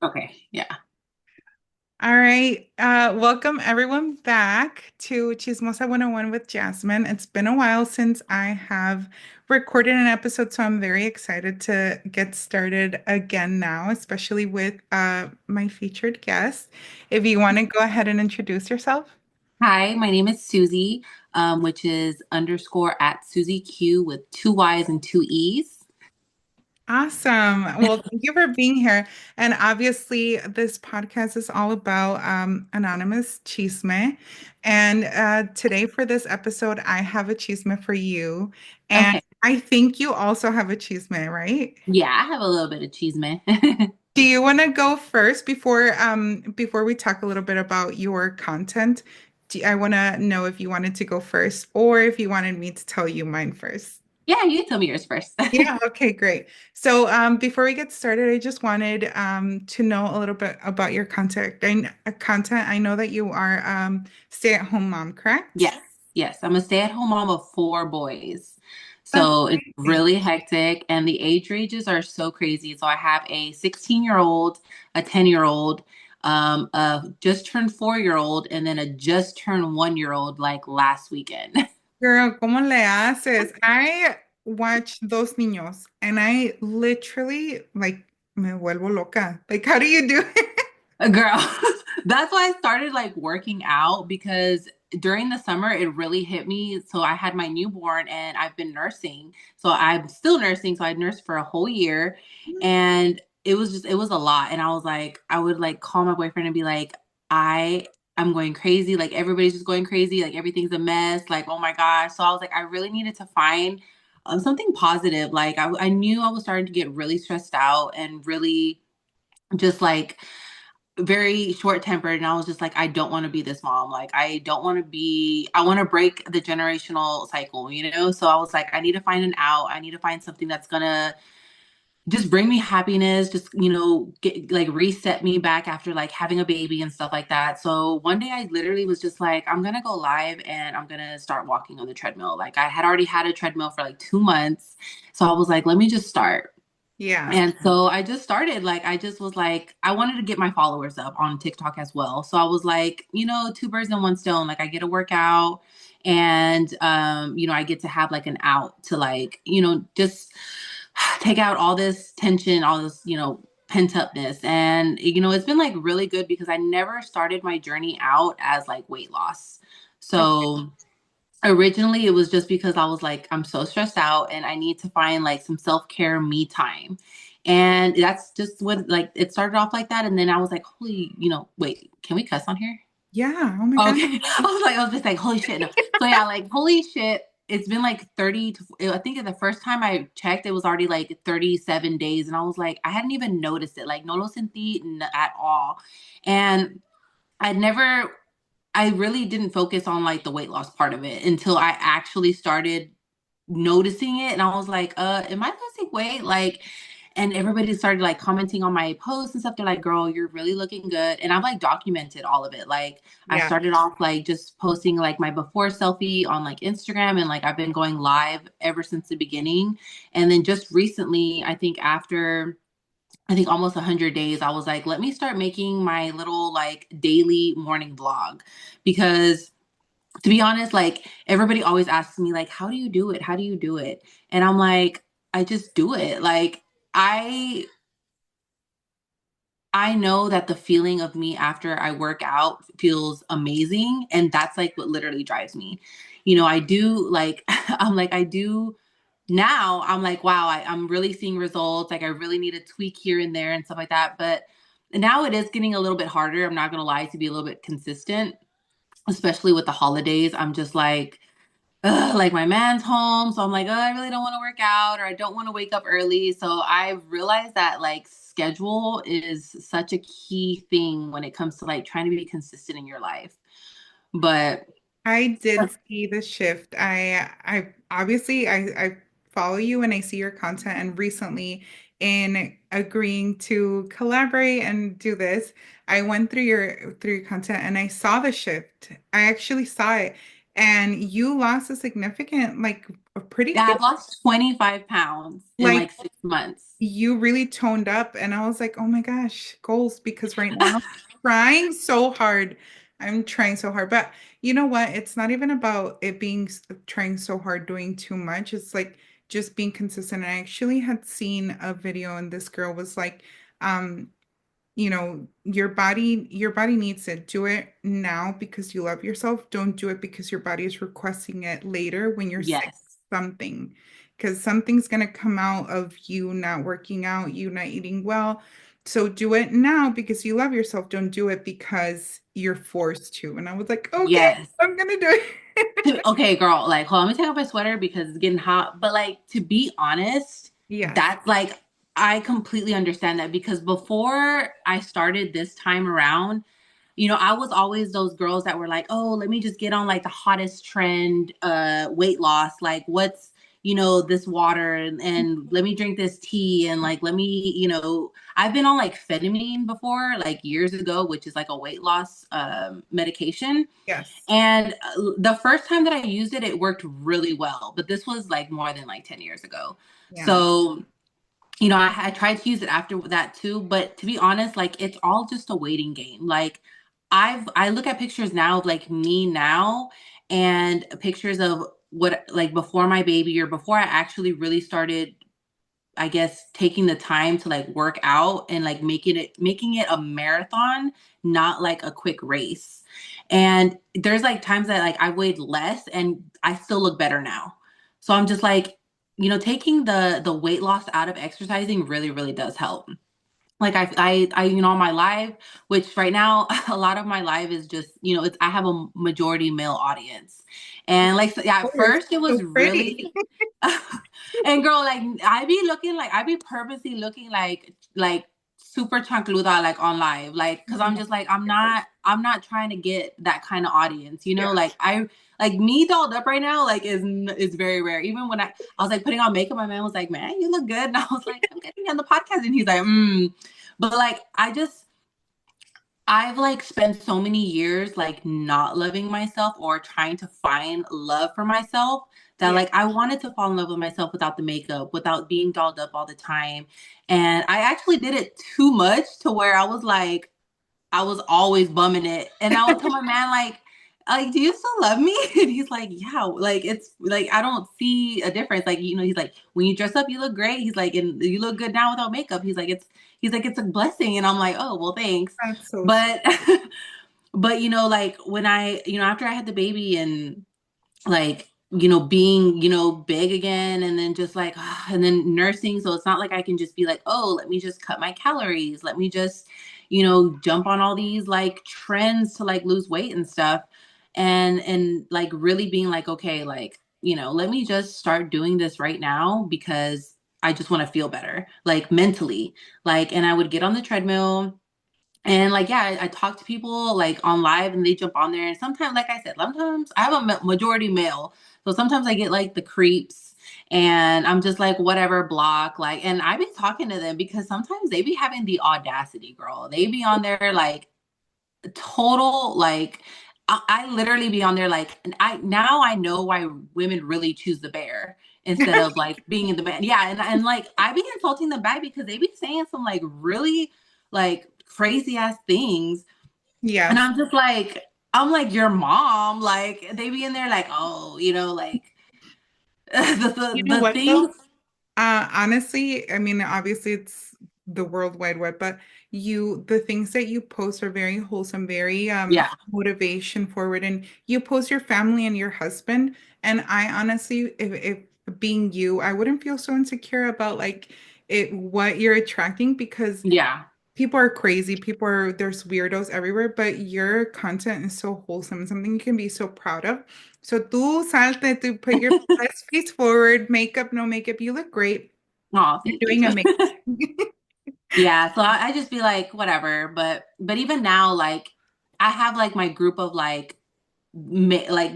Okay, yeah. All right. Welcome everyone back to Chismosa 101 with Jasmine. It's been a while since I have recorded an episode, so I'm very excited to get started again now, especially with my featured guest. If you want to go ahead and introduce yourself. Hi, my name is Susie, which is underscore at Suzyyquee with two Y's and two E's. Awesome. Well, thank you for being here. And obviously, this podcast is all about anonymous chisme. And today, for this episode, I have a chisme for you. And Okay. I think you also have a chisme, right? Yeah, I have a little bit of chisme. Do you want to go first before we talk a little bit about your content? I want to know if you wanted to go first or if you wanted me to tell you mine first. Yeah, you can tell me yours first. Yeah, okay, great. So before we get started, I just wanted to know a little bit about your content. I know that you are stay-at-home mom, correct? Yes, yes. I'm a stay-at-home mom of four boys. That's So it's amazing. really hectic, and the age ranges are so crazy. So I have a 16-year-old, a 10-year-old, a just turned 4-year-old, and then a just turned 1-year-old like last weekend. Girl, ¿cómo le haces? I watch Dos Niños and I literally like me vuelvo loca. Like, how do you do it? Girl, that's why I started like working out because during the summer it really hit me. So I had my newborn and I've been nursing. So I'm still nursing. So I nursed for a whole year and it was a lot. And I was like, I would like call my boyfriend and be like, I'm going crazy. Like everybody's just going crazy. Like everything's a mess. Like, oh my gosh. So I was like, I really needed to find something positive. Like I knew I was starting to get really stressed out and really just like very short tempered, and I was just like, I don't want to be this mom. Like I don't want to be, I want to break the generational cycle, you know? So I was like, I need to find an out. I need to find something that's gonna just bring me happiness, just, get like reset me back after like having a baby and stuff like that. So one day I literally was just like, I'm gonna go live and I'm gonna start walking on the treadmill. Like I had already had a treadmill for like 2 months. So I was like, let me just start. Yeah. And so I just started, like, I just was like, I wanted to get my followers up on TikTok as well. So I was like, two birds in one stone. Like, I get a workout and, I get to have like an out to like, just take out all this tension, all this, pent upness. And, it's been like really good because I never started my journey out as like weight loss. Okay. So, originally, it was just because I was like, I'm so stressed out and I need to find like some self-care me time. And that's just what like it started off like that. And then I was like, holy, wait, can we cuss on here? Yeah. Oh my God. Okay. I was just like, holy shit. No. So yeah, like holy shit. It's been like 30 to, I think the first time I checked, it was already like 37 days. And I was like, I hadn't even noticed it. Like no lo sentí at all. And I'd never I really didn't focus on like the weight loss part of it until I actually started noticing it. And I was like, am I losing weight? Like, and everybody started like commenting on my posts and stuff. They're like, girl, you're really looking good. And I've like documented all of it. Like, I Yeah. started off like just posting like my before selfie on like Instagram. And like, I've been going live ever since the beginning. And then just recently, I think almost 100 days, I was like, let me start making my little like daily morning vlog because to be honest, like everybody always asks me like, how do you do it? How do you do it? And I'm like, I just do it. Like I I know that the feeling of me after I work out feels amazing and that's like what literally drives me. I do like I do now I'm like, wow, I'm really seeing results. Like I really need to tweak here and there and stuff like that. But now it is getting a little bit harder. I'm not gonna lie to be a little bit consistent, especially with the holidays. I'm just like, ugh, like my man's home. So I'm like, oh, I really don't want to work out or I don't want to wake up early. So I realized that like schedule is such a key thing when it comes to like trying to be consistent in your life. But I did see the shift. I obviously I follow you and I see your content and recently in agreeing to collaborate and do this, I went through your content and I saw the shift. I actually saw it. And you lost a significant, like a pretty Yeah, big, I've lost 25 pounds in like like 6 months. you really toned up. And I was like, oh my gosh, goals. Because right now, trying so hard. I'm trying so hard. But you know what? It's not even about it being trying so hard, doing too much. It's like just being consistent. I actually had seen a video, and this girl was like, um, your body needs it. Do it now because you love yourself. Don't do it because your body is requesting it later when you're sick Yes. of something. Because something's gonna come out of you not working out, you not eating well. So do it now because you love yourself. Don't do it because you're forced to. And I was like, okay, Yes. I'm gonna do it. Okay, girl, like, hold on, let me take off my sweater because it's getting hot. But like, to be honest, Yes. that's like, I completely understand that because before I started this time around, I was always those girls that were like, oh, let me just get on like the hottest trend, weight loss. Like, what's, this water and let me drink this tea and like, let me, I've been on like phenamine before, like years ago, which is like a weight loss medication. Yes. And the first time that I used it, it worked really well. But this was like more than like 10 years ago. Yeah. So, I tried to use it after that too. But to be honest, like it's all just a waiting game. Like I look at pictures now of like me now and pictures of what like before my baby or before I actually really started, I guess, taking the time to like work out and like making it a marathon, not like a quick race. And there's like times that like I weighed less and I still look better now. So I'm just like, taking the weight loss out of exercising really, really does help. Like my live, which right now a lot of my live is just, it's I have a majority male audience. And like so, yeah, Oh, at you're first it so was pretty. really and girl, like I be purposely looking like super chancluda like on live, like because I'm No. just like I'm not trying to get that kind of audience, Yeah. like I like me dolled up right now like is very rare. Even when I was like putting on makeup, my man was like, "Man, you look good," and I was like, "I'm getting on the podcast," and he's like, "Hmm." But like I've like spent so many years like not loving myself or trying to find love for myself that Yeah. like I wanted to fall in love with myself without the makeup, without being dolled up all the time. And I actually did it too much to where I was always bumming it. And I would tell my man like, do you still love me? And he's like, yeah, like it's like I don't see a difference. Like, he's like, when you dress up, you look great. He's like, and you look good now without makeup. He's like, it's a blessing. And I'm like, oh, well, thanks. That's so sweet. But but like when after I had the baby and like being big again and then just like and then nursing, so it's not like I can just be like, oh, let me just cut my calories, let me just jump on all these like trends to like lose weight and stuff, and like really being like, okay, like let me just start doing this right now because I just want to feel better like mentally, like, and I would get on the treadmill and like, yeah, I talk to people like on live and they jump on there. And sometimes, like I said, sometimes I have a majority male. So sometimes I get like the creeps and I'm just like, whatever, block. Like, and I be talking to them because sometimes they be having the audacity, girl. They be on there like total, like, I literally be on there like, and I know why women really choose the bear instead of like being in the man. Yeah. And like, I be insulting them back because they be saying some like really like crazy ass things. And Yes. I'm like your mom. Like they be in there like, oh, like the, You the know the what though? things. Honestly, I mean, obviously it's the World Wide Web, but the things that you post are very wholesome, very Yeah. motivation forward, and you post your family and your husband. And I honestly, if being you, I wouldn't feel so insecure about like what you're attracting because Yeah. people are crazy. There's weirdos everywhere, but your content is so wholesome and something you can be so proud of. So tú salte to put your best face forward, makeup, no makeup. You look great. Oh, You're thank you. doing amazing. Yeah, so I just be like, whatever. But even now, like I have like my group of like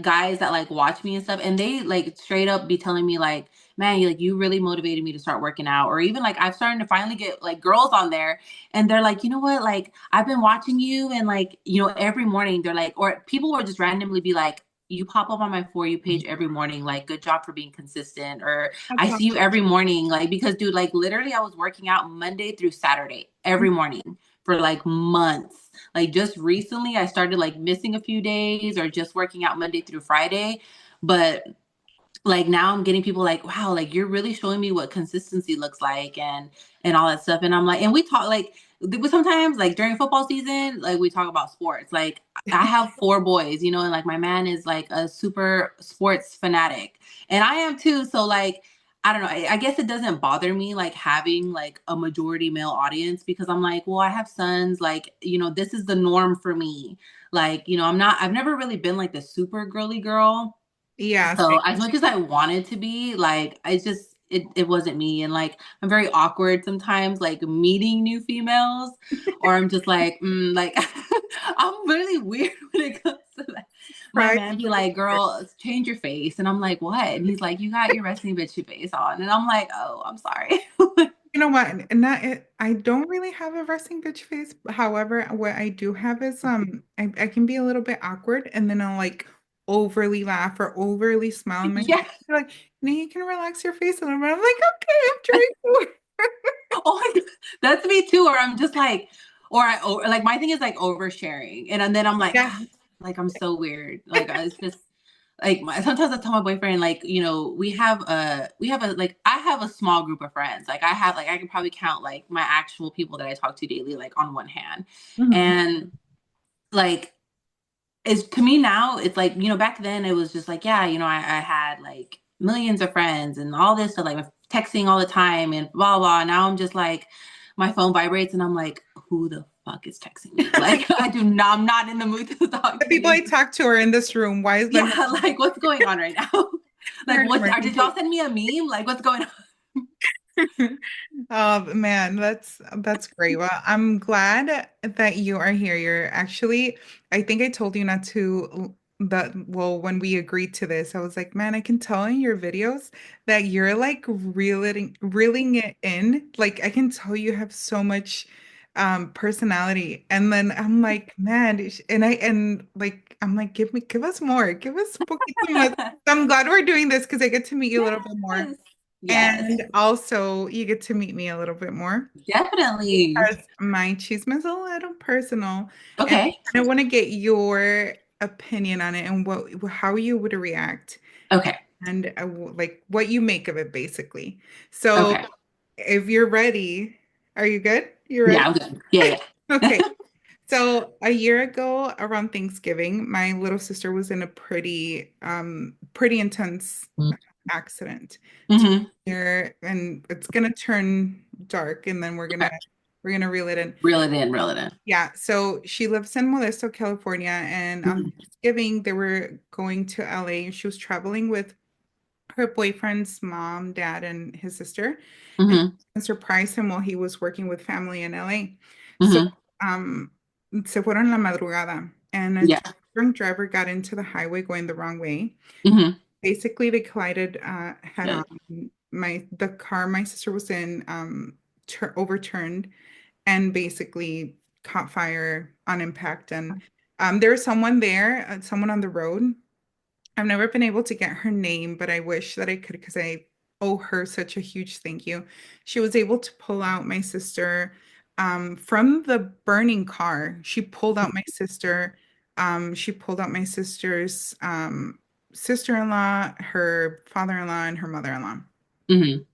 guys that like watch me and stuff, and they like straight up be telling me like, man, you really motivated me to start working out. Or even like I've started to finally get like girls on there, and they're like, you know what, like I've been watching you, and like every morning they're like, or people will just randomly be like, you pop up on my For You page every morning, like, good job for being consistent, or That's I see you awesome. every morning, like, because dude, like, literally, I was working out Monday through Saturday every morning for like months. Like, just recently, I started like missing a few days or just working out Monday through Friday. But like now I'm getting people like, wow, like you're really showing me what consistency looks like and all that stuff. And I'm like, and we talk like sometimes like during football season, like we talk about sports. Like I have four boys, you know, and like my man is like a super sports fanatic. And I am too. So like I don't know. I guess it doesn't bother me like having like a majority male audience because I'm like, well, I have sons, like, you know, this is the norm for me. Like, you know, I've never really been like the super girly girl, Yeah, so same. as much as I wanted to be, like I just it wasn't me. And like I'm very awkward sometimes, like meeting new females, or I'm just like, like I'm really weird when it comes to that. My Pride. man be like, girl, change your face. And I'm like, what? And he's like, you got your resting bitch face on. And I'm like, oh, I'm sorry. You know what? And that I don't really have a resting bitch face. However, what I do have is I can be a little bit awkward and then I'll like overly laugh or overly smile and my Yeah. they're like, "No, you can relax your face a little bit." I'm like, okay, I'm trying to. Oh my God. That's me too. Or I'm just like, or like my thing is like oversharing. And then I'm like, Yeah. ah, like I'm so weird. Like it's just like sometimes I tell my boyfriend, like, you know, we have a like I have a small group of friends. Like I can probably count like my actual people that I talk to daily, like on one hand. Mhm. And like it's to me now, it's like, you know, back then it was just like, yeah, you know, I had like millions of friends and all this stuff, like texting all the time and blah, blah. Now I'm just like, my phone vibrates and I'm like, who the fuck is texting me? Like, I'm not in the mood to talk The to people I you. talk to are in this room. Why is my Yeah, like what's going on right now? Like, did y'all send me a meme? Like, what's going on? Oh man, that's great. Well, I'm glad that you are here. You're actually, I think I told you not to that well, when we agreed to this, I was like, man, I can tell in your videos that you're like reeling it in. Like I can tell you have so much personality. And then I'm like, man, and like I'm like, give us more, give us un poquito más. So I'm glad we're doing this because I get to meet you a little bit more. Yes. Yes, And also, you get to meet me a little bit more definitely. because my chisme is a little personal, and Okay. I want to get your opinion on it and how you would react Okay. and like what you make of it, basically. So, Okay. if you're ready, are you good? You Yeah, ready? I'm good. Yeah, Okay. yeah. So a year ago around Thanksgiving, my little sister was in a pretty intense accident. To Mm-hmm. here, and it's gonna turn dark, and then Okay. we're gonna reel it in. Reel it in, reel it in. Yeah. So she lives in Modesto, California, and on Mhm. Thanksgiving they were going to LA. She was traveling with her boyfriend's mom, dad, and his sister, and Mhm. surprised him while he was working with family in LA. So Mhm. um, se fueron en la madrugada, and a Yeah. drunk driver got into the highway going the wrong way. Mhm. Basically, they collided head Yeah. on. The car my sister was in overturned and basically caught fire on impact. And there was someone there, someone on the road. I've never been able to get her name, but I wish that I could because I owe her such a huge thank you. She was able to pull out my sister from the burning car. She pulled out my sister. She pulled out my sister's sister-in-law, her father-in-law, and her mother-in-law. Mhm.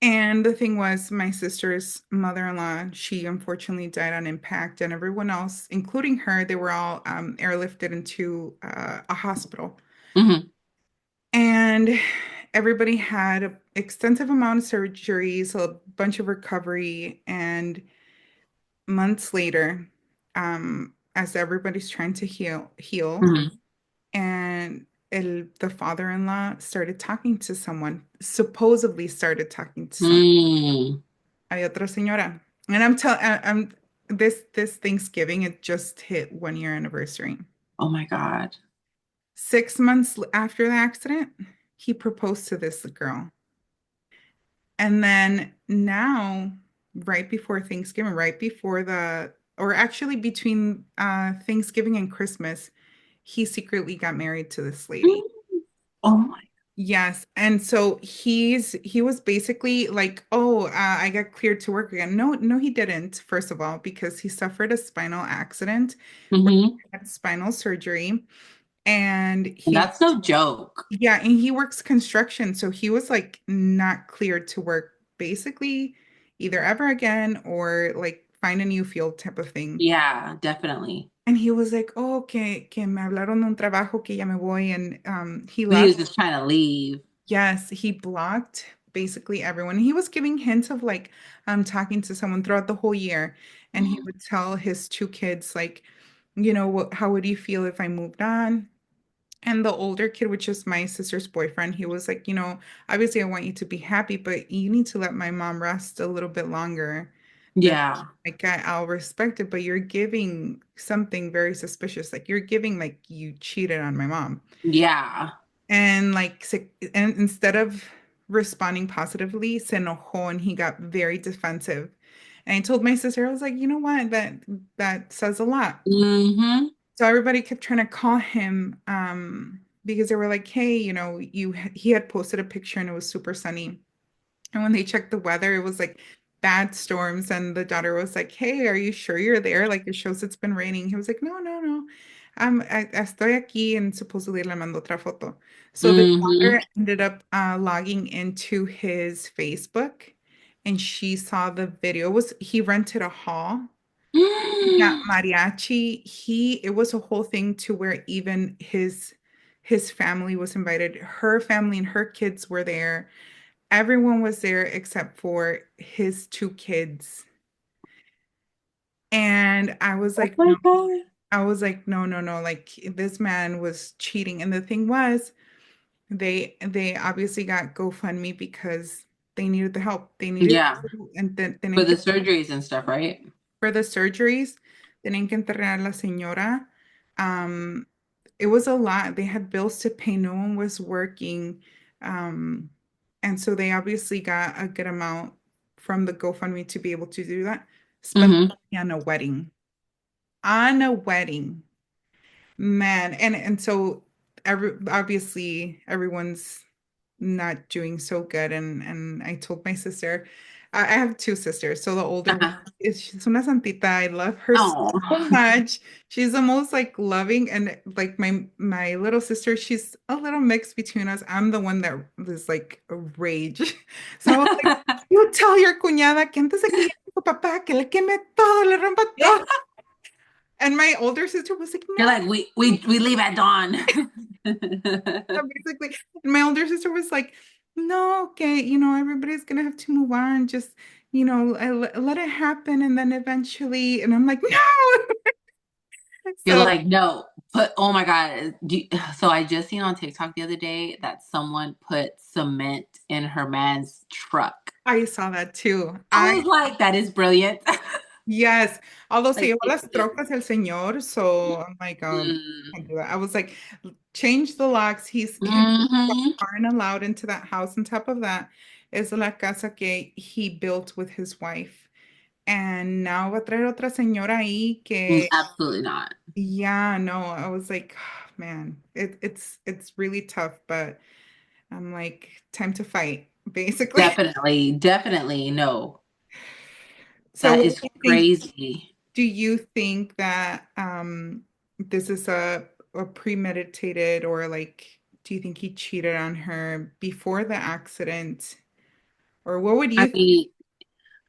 And the thing was, my sister's mother-in-law, she unfortunately died on impact, and everyone else, including her, they were all airlifted into a hospital. Mhm. And everybody had an extensive amount of surgeries, a bunch of recovery, and months later, as everybody's trying to heal, Mhm. and the father-in-law started talking to someone, supposedly started talking to someone. Mm. Hay otra señora. And I'm this Thanksgiving, it just hit 1 year anniversary. Oh my God. 6 months after the accident, he proposed to this girl. And then now, right before Thanksgiving, right before or actually between Thanksgiving and Christmas, he secretly got married to this lady. Oh my. Yes. And so he was basically like, "Oh, I got cleared to work again." No, no, he didn't, first of all, because he suffered a spinal accident where Hmm. he had spinal surgery. And And he, that's no joke. yeah, and he works construction. So he was like not cleared to work basically either ever again or like find a new field type of thing. Yeah, definitely. And he was like, "Oh, que me hablaron de un trabajo que ya me voy." And he He left. was just trying to leave. Yes, he blocked basically everyone. He was giving hints of like talking to someone throughout the whole year. And he would tell his two kids, like, how would you feel if I moved on? And the older kid, which is my sister's boyfriend, he was like, obviously I want you to be happy, but you need to let my mom rest a little bit longer. That Yeah. like I'll respect it, but you're giving something very suspicious. Like you're giving like you cheated on my mom. Yeah. And like and instead of responding positively, se enojó and he got very defensive. And I told my sister, I was like, you know what? That says a lot. Hmm. So everybody kept trying to call him because they were like, hey, he had posted a picture and it was super sunny. And when they checked the weather, it was like bad storms. And the daughter was like, hey, are you sure you're there? Like it shows it's been raining. He was like, no, no, no. Estoy aquí, and supposedly le mandó otra foto. So the Hmm. daughter ended up logging into his Facebook and she saw the video. He rented a hall. Yeah, mariachi. It was a whole thing to where even his family was invited. Her family and her kids were there. Everyone was there except for his two kids. And I was Oh like, my no, God. I was like, no, no, no. Like this man was cheating. And the thing was, they obviously got GoFundMe because they needed the help. They needed Yeah. to, and then For the surgeries and stuff, right? for the surgeries, tenían que enterrar a la señora. Um, it was a lot. They had bills to pay. No one was working. Um, and so they obviously got a good amount from the GoFundMe to be able to do that. Spend Hmm. money on a wedding. On a wedding. Man, and so obviously everyone's not doing so good, and I told my sister, I have two sisters, so the older one Uh-huh. is she's una santita. I love her so Oh. much. She's the most like loving, and like my little sister, she's a little mix between us. I'm the one that is like a rage. So I was like, you tell your cuñada que antes de que llegue tu papá que le queme todo, le rompa Yeah. todo. And my older sister was like, You're no, like, we leave at dawn. basically. And my older sister was like, no, okay, everybody's gonna have to move on. Just, let it happen. And then eventually, and I'm like, no. You're So like, no, oh my God. So I just seen on TikTok the other day that someone put cement in her man's truck. I saw that too. I was like, that is brilliant. Yes, although se Like, llevó las trocas el señor, so I'm like, can't mm, do that. I was like, change the locks. His trucks hmm. aren't allowed into that house. On top of that is la casa que he built with his wife. And now va a traer otra señora ahí que, Absolutely not. yeah, no, I was like, man, it's really tough, but I'm like, time to fight, basically. Definitely, definitely no. So That what is do you think? crazy. Do you think that this is a premeditated, or like do you think he cheated on her before the accident? Or what would I you think? mean,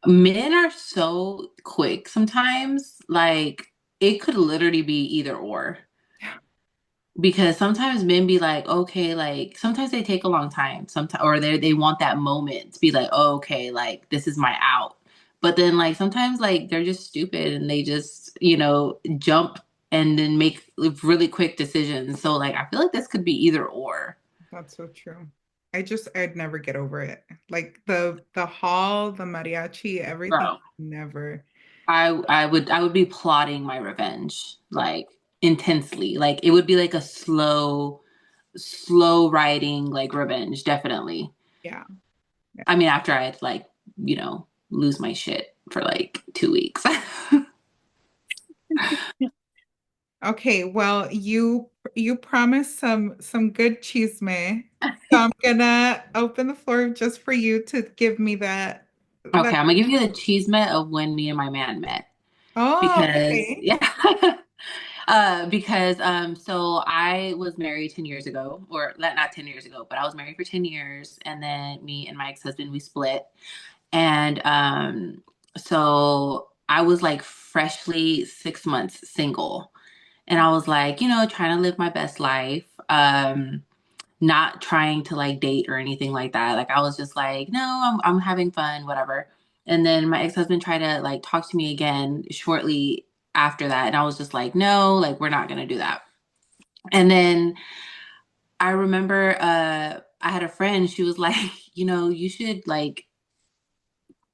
men are so quick sometimes. Like, it could literally be either or. Because sometimes men be like, okay, like sometimes they take a long time, sometimes or they want that moment to be like, oh, okay, like this is my out. But then like sometimes like they're just stupid and they just, jump and then make really quick decisions. So like I feel like this could be either or. That's so true. I'd never get over it. Like the hall, the mariachi, everything, Bro, never. I would be plotting my revenge like intensely. Like it would be like a slow writing like revenge, definitely. Yeah. Yeah. I mean, after I'd like, lose my shit for like 2 weeks. Okay, well, you promised some good chisme. So I'm gonna open the floor just for you to give me that. Okay, I'm gonna give you the chisme of when me and my man met Oh, because okay. yeah. Because so I was married 10 years ago, or not 10 years ago, but I was married for 10 years, and then me and my ex-husband we split. And so I was like freshly 6 months single. And I was like, trying to live my best life. Not trying to like date or anything like that. Like I was just like, no, I'm having fun, whatever. And then my ex-husband tried to like talk to me again shortly after that. And I was just like, no, like we're not gonna do that. And then I remember I had a friend, she was like, you should like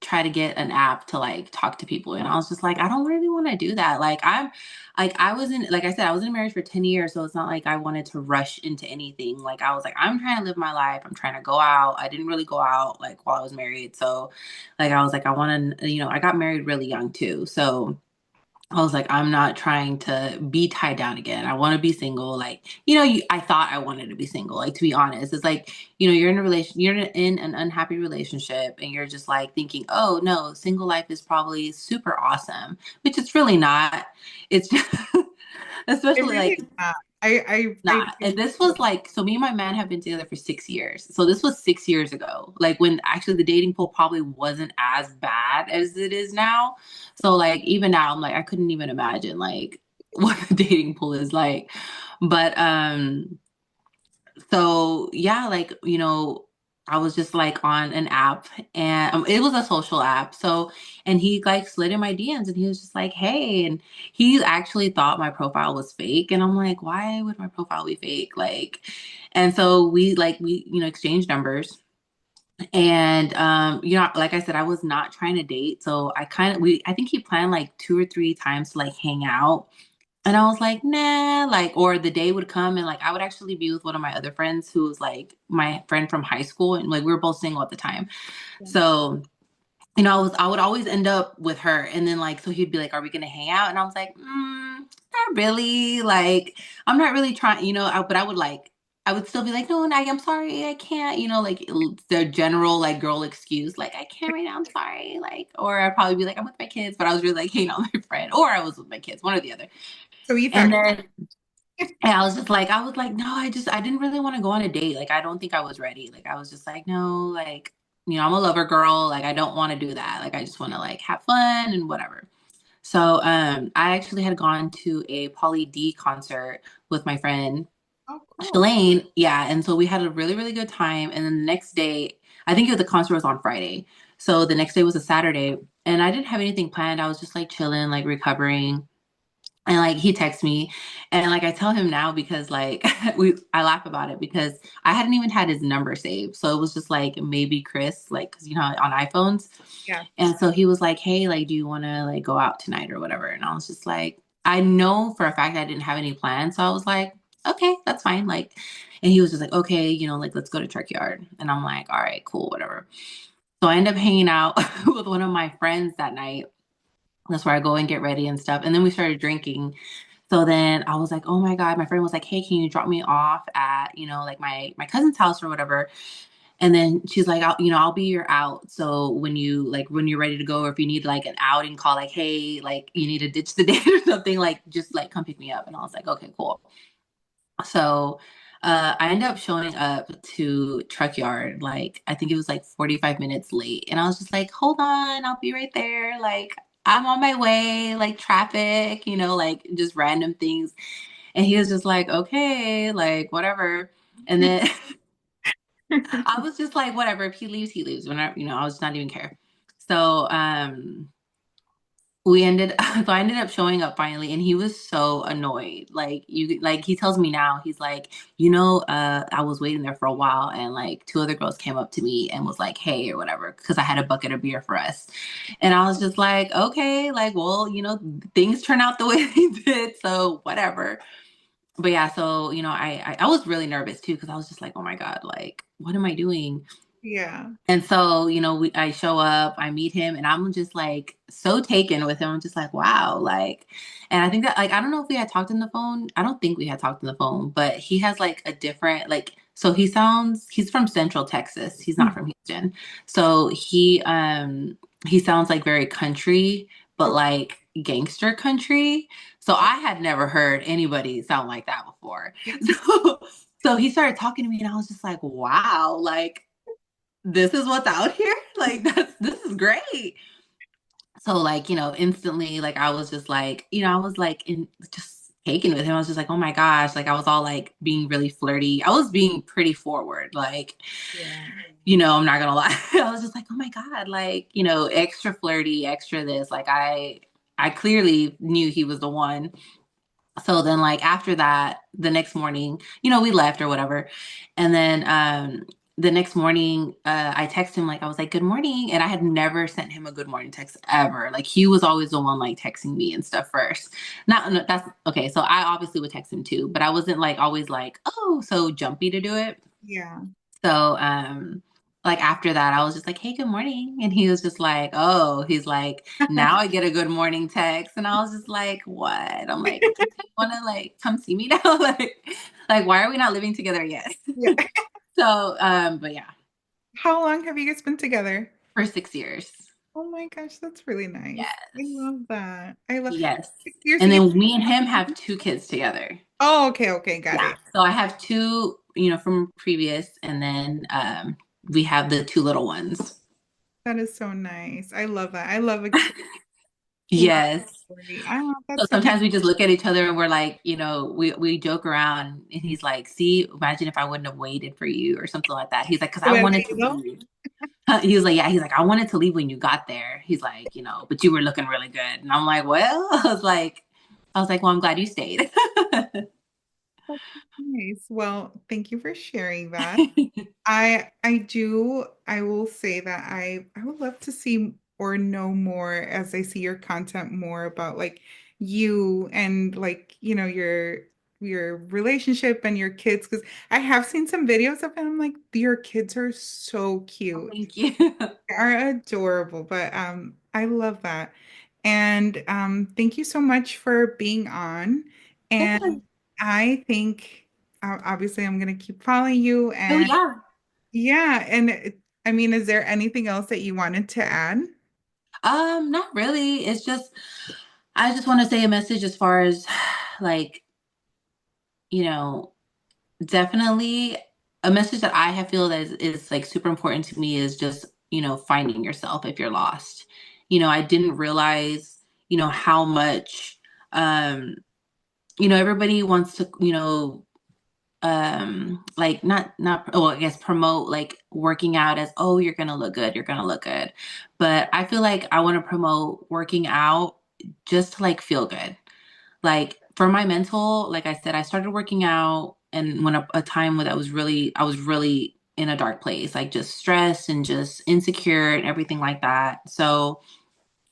try to get an app to like talk to people. And I was just like, I don't really want to do that. I wasn't, like I said, I was in marriage for 10 years. So it's not like I wanted to rush into anything. Like I was like, I'm trying to live my life. I'm trying to go out. I didn't really go out like while I was married. So like, I was like, I want to, I got married really young too. So I was like, I'm not trying to be tied down again. I want to be single. Like, I thought I wanted to be single. Like, to be honest, it's like, you're in a relation, you're in an unhappy relationship, and you're just like thinking, oh no, single life is probably super awesome, which it's really not. It's just, It especially really like is not. I not. And this was like, so me and my man have been together for 6 years. So this was 6 years ago, like when actually the dating pool probably wasn't as bad as it is now. So like even now, I'm like, I couldn't even imagine like what the dating pool is like. But so yeah, like, I was just like on an app and it was a social app. So, and he like slid in my DMs and he was just like, hey, and he actually thought my profile was fake. And I'm like, why would my profile be fake? Like, and so we exchanged numbers. And like I said, I was not trying to date. So I think he planned like 2 or 3 times to like hang out. And I was like, nah, like, or the day would come and like I would actually be with one of my other friends who was like my friend from high school. And like we were both single at the time. So, I would always end up with her. And then like, so he'd be like, are we gonna hang out? And I was like, not really. Like, I'm not really trying, but I would still be like, no, I'm sorry, I can't, like the general like girl excuse, like I can't right now, I'm sorry. Like, or I'd probably be like, I'm with my kids, but I was really like hanging out with my friend, or I was with my kids, one or the other. So you And thought, then and I was like, no, I didn't really want to go on a date. Like, I don't think I was ready. Like, I was just like, no, like, I'm a lover girl. Like, I don't want to do that. Like, I just want to like have fun and whatever. So, I actually had gone to a Polly D concert with my friend oh, cool. Shalane. Yeah. And so we had a really, really good time. And then the next day, I think the concert was on Friday. So the next day was a Saturday. And I didn't have anything planned. I was just like chilling, like recovering. And like he texts me and like I tell him now because like I laugh about it because I hadn't even had his number saved. So it was just like maybe Chris, like cause on iPhones. Yeah. And so he was like, hey, like, do you wanna like go out tonight or whatever? And I was just like, I know for a fact I didn't have any plans. So I was like, okay, that's fine. Like, and he was just like, okay, like let's go to Truck Yard. And I'm like, all right, cool, whatever. So I end up hanging out with one of my friends that night. That's where I go and get ready and stuff. And then we started drinking. So then I was like, oh my God, my friend was like, hey, can you drop me off at, like my cousin's house or whatever? And then she's like, I'll be your out. So when you're ready to go, or if you need like an outing call, like, hey, like you need to ditch the date or something, like just like come pick me up. And I was like, okay, cool. So I ended up showing up to Truck Yard, like I think it was like 45 minutes late. And I was just like, hold on, I'll be right there. Like I'm on my way, like traffic, like just random things. And he was just like, okay, like whatever. And then I was just like, whatever, if he leaves, he leaves. When I was not even care. So so I ended up showing up finally, and he was so annoyed. Like he tells me now, he's like, I was waiting there for a while, and like two other girls came up to me and was like, hey, or whatever, because I had a bucket of beer for us. And I was just like, okay, like, well, things turn out the way they did, so whatever. But yeah, so I was really nervous too, because I was just like, oh my God, like, what am I doing? Yeah. And so, I show up, I meet him, and I'm just like so taken with him. I'm just like, wow, like, and I think that, like, I don't know if we had talked on the phone. I don't think we had talked on the phone, but he has like a different, like, so he's from Central Texas. He's not Mm. from Houston. So he sounds like very country, but Okay. like gangster country. So I had never heard anybody sound like that before. So, so he started talking to me, and I was just like, wow, like, this is what's out here. Like, this is great. So like, instantly, like, I was just like, I was like in just taken with him. I was just like, oh my gosh, like, I was all like being really flirty. I was being pretty forward, like, Yeah. I'm not gonna lie. I was just like, oh my God, like, extra flirty, extra this. Like, I clearly knew he was the one. So then, like, after that, the next morning, we left or whatever. And then the next morning, I texted him, like, I was like, good morning. And I had never sent him a good morning text ever. Like, he was always the one like texting me and stuff first. Not no, that's okay. So I obviously would text him too, but I wasn't like always like, oh, so jumpy to do it. Yeah. So, like after that, I was just like, "Hey, good morning," and he was just like, "Oh," he's like, "Now I get a good morning text," and I was just like, "What?" I'm like, "Do you want to like come see me now?" like, why are we not living together yet? Yeah. So, but yeah, How long have you guys been together? for 6 years. Oh my gosh, that's really nice. I Yes, love that. I love yes, 6 years and and you. then me and him have 2 kids together. Oh, okay, okay, got Yeah, it. so I have two, from previous, and then we have the two little ones. That is so nice. I love that. I love a cute, love Yes. story. Oh, So that's so nice. sometimes we just look at each other and we're like, we joke around and he's like, see, imagine if I wouldn't have waited for you or something like that. He's like, because I Well, wanted to you know? leave. He was like, yeah, he's like, I wanted to leave when you got there. He's like, but you were looking really good. And I'm like, well, I was like, well, I'm glad you stayed. That's nice. Well, thank you for sharing that. I will say that I would love to see or know more as I see your content more about like you and like, your relationship and your kids because I have seen some videos of it. I'm like, your kids are so cute. Thank you. They are adorable, but I love that. And thank you so much for being on. And I think obviously I'm gonna keep following you Oh and yeah. yeah, and I mean, is there anything else that you wanted to add? Not really. It's just I just want to say a message as far as like, you know, definitely a message that I have feel that is like super important to me is just, finding yourself if you're lost. I didn't realize, how much everybody wants to, like not well, I guess promote like working out as, oh, you're gonna look good, you're gonna look good. But I feel like I want to promote working out just to like feel good, like for my mental, like I said, I started working out and when a time when I was really in a dark place, like just stressed and just insecure and everything like that. So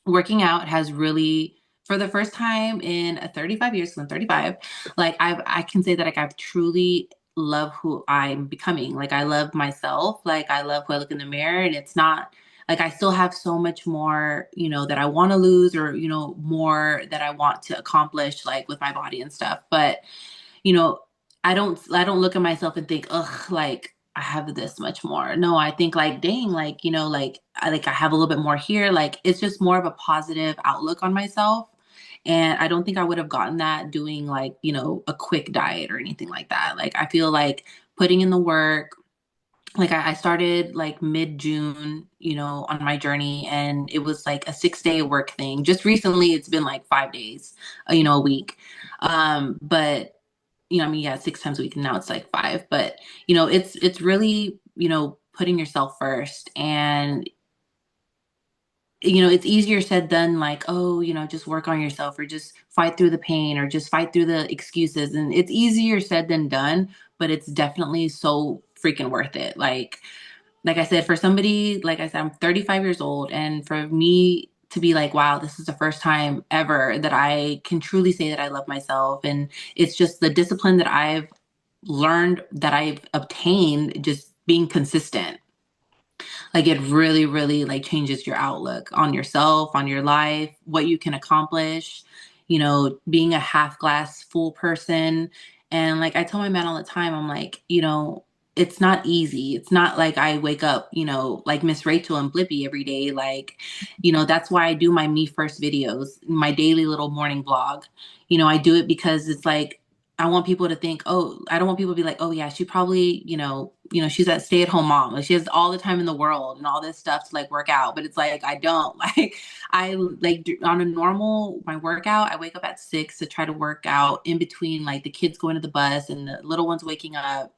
working out has really, for the first time in 35 years, 'cause I'm 35, like I can say that like I've truly love who I'm becoming. Like I love myself. Like I love who I look in the mirror. And it's not like I still have so much more, that I want to lose or, more that I want to accomplish like with my body and stuff. But you know, I don't look at myself and think, ugh, like I have this much more. No, I think like, dang, like, like I have a little bit more here. Like it's just more of a positive outlook on myself. And I don't think I would have gotten that doing like, a quick diet or anything like that. Like I feel like putting in the work, like I started like mid-June, on my journey, and it was like a 6-day work thing. Just recently it's been like 5 days, a week. But I mean, yeah, 6 times a week, and now it's like five. But it's really, putting yourself first, and it's easier said than like, oh, just work on yourself, or just fight through the pain, or just fight through the excuses, and it's easier said than done. But it's definitely so freaking worth it. Like I said, for somebody, like I said, I'm 35 years old, and for me to be like, wow, this is the first time ever that I can truly say that I love myself. And it's just the discipline that I've learned, that I've obtained just being consistent. Like it really, really like changes your outlook on yourself, on your life, what you can accomplish, being a half glass full person. And like I tell my man all the time, I'm like, it's not easy. It's not like I wake up, like Miss Rachel and Blippy every day. Like, that's why I do my me first videos, my daily little morning vlog. I do it because it's like I want people to think, oh, I don't want people to be like, oh yeah, she probably, she's a stay-at-home mom. Like she has all the time in the world and all this stuff to like work out. But it's like I don't like I like on a normal my workout, I wake up at 6 to try to work out in between like the kids going to the bus and the little ones waking up,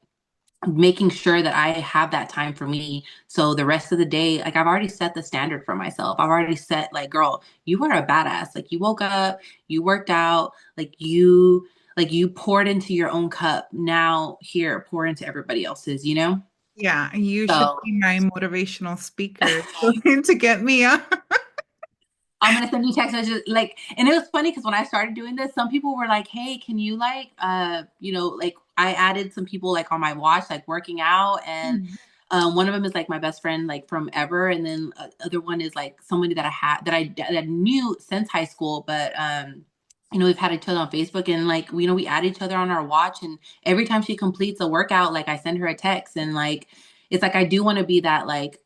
making sure that I have that time for me. So the rest of the day, like I've already set the standard for myself. I've already set like, girl, you are a badass. Like you woke up, you worked out, like you poured into your own cup. Now here, pour into everybody else's. Yeah, you should So be my motivational speaker to get me up. I'm gonna send you text messages like, and it was funny because when I started doing this, some people were like, "Hey, can you like, like I added some people like on my watch, like working out, and one of them is like my best friend like from ever, and then other one is like somebody that I knew since high school, but we've had each other on Facebook, and like we add each other on our watch, and every time she completes a workout, like I send her a text, and like it's like I do want to be that like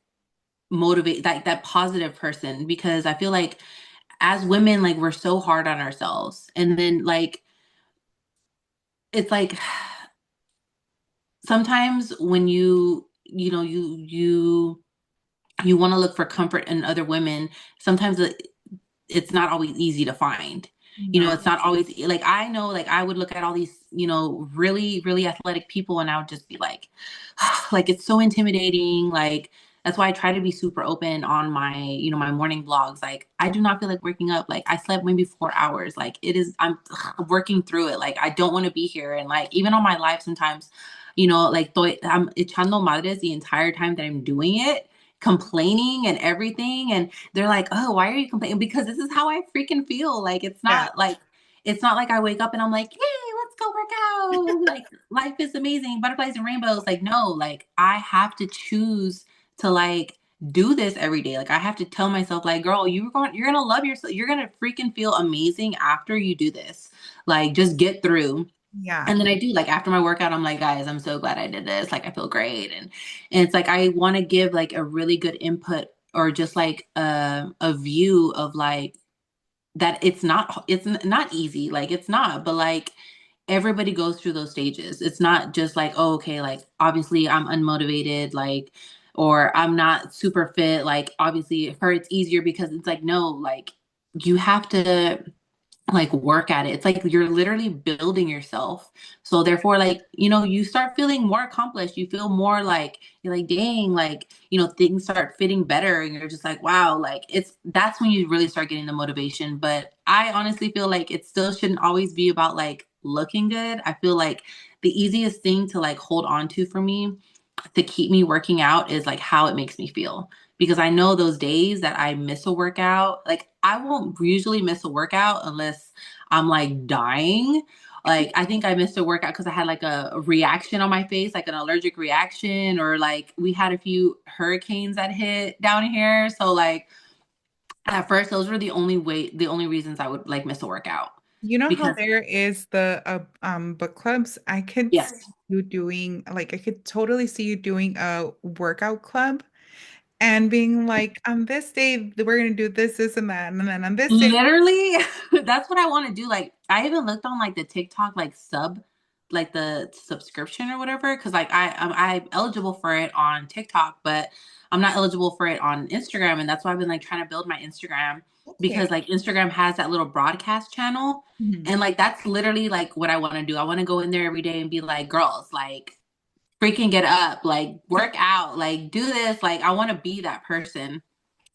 motivate that positive person because I feel like as women like we're so hard on ourselves and then like it's like sometimes when you want to look for comfort in other women, sometimes it's not always easy to find. No. It's not always like I know, like I would look at all these, really, really athletic people and I would just be like, like it's so intimidating. Like that's why I try to be super open on my morning vlogs. Like I do not feel like waking up. Like I slept maybe 4 hours. Like I'm working through it. Like I don't want to be here. And like even on my life sometimes, like I'm echando madres the entire time that I'm doing it, complaining and everything. And they're like, "Oh, why are you complaining?" Because this is how I freaking feel. Like Yeah. it's not like I wake up and I'm like, "Hey, let's go work out." Like life is amazing, butterflies and rainbows. Like no, like I have to choose to like do this every day. Like I have to tell myself like, "Girl, you're going to love yourself. You're going to freaking feel amazing after you do this." Like just get through. Yeah. And then I do like after my workout, I'm like, guys, I'm so glad I did this. Like I feel great. And it's like I want to give like a really good input or just like a view of like that it's not easy. Like it's not, but like everybody goes through those stages. It's not just like, oh, okay, like obviously I'm unmotivated, like or I'm not super fit. Like obviously for her it's easier because it's like, no, like you have to like work at it. It's like you're literally building yourself. So therefore, like, you start feeling more accomplished. You feel more like you're like, dang, like, things start fitting better and you're just like, wow, like that's when you really start getting the motivation. But I honestly feel like it still shouldn't always be about like looking good. I feel like the easiest thing to like hold on to for me to keep me working out is like how it makes me feel. Because I know those days that I miss a workout, like I won't usually miss a workout unless I'm like dying. Like I think I missed a workout because I had like a reaction on my face, like an allergic reaction, or like we had a few hurricanes that hit down here. So like at first those were the only reasons I would like miss a workout. You know how Because there is the book clubs? I could see yes, you doing like I could totally see you doing a workout club and being like, on this day we're gonna do this, this, and that, and then on this day, literally, that's what I want to do. Like, I even looked on like the TikTok like the subscription or whatever, because like I'm eligible for it on TikTok, but I'm not eligible for it on Instagram, and that's why I've been like trying to build my Instagram okay. because like Instagram has that little broadcast channel, Mhm. and like that's literally like what I want to do. I want to go in there every day and be like, girls, like freaking get up, like work out, like do this, like I want to be that person.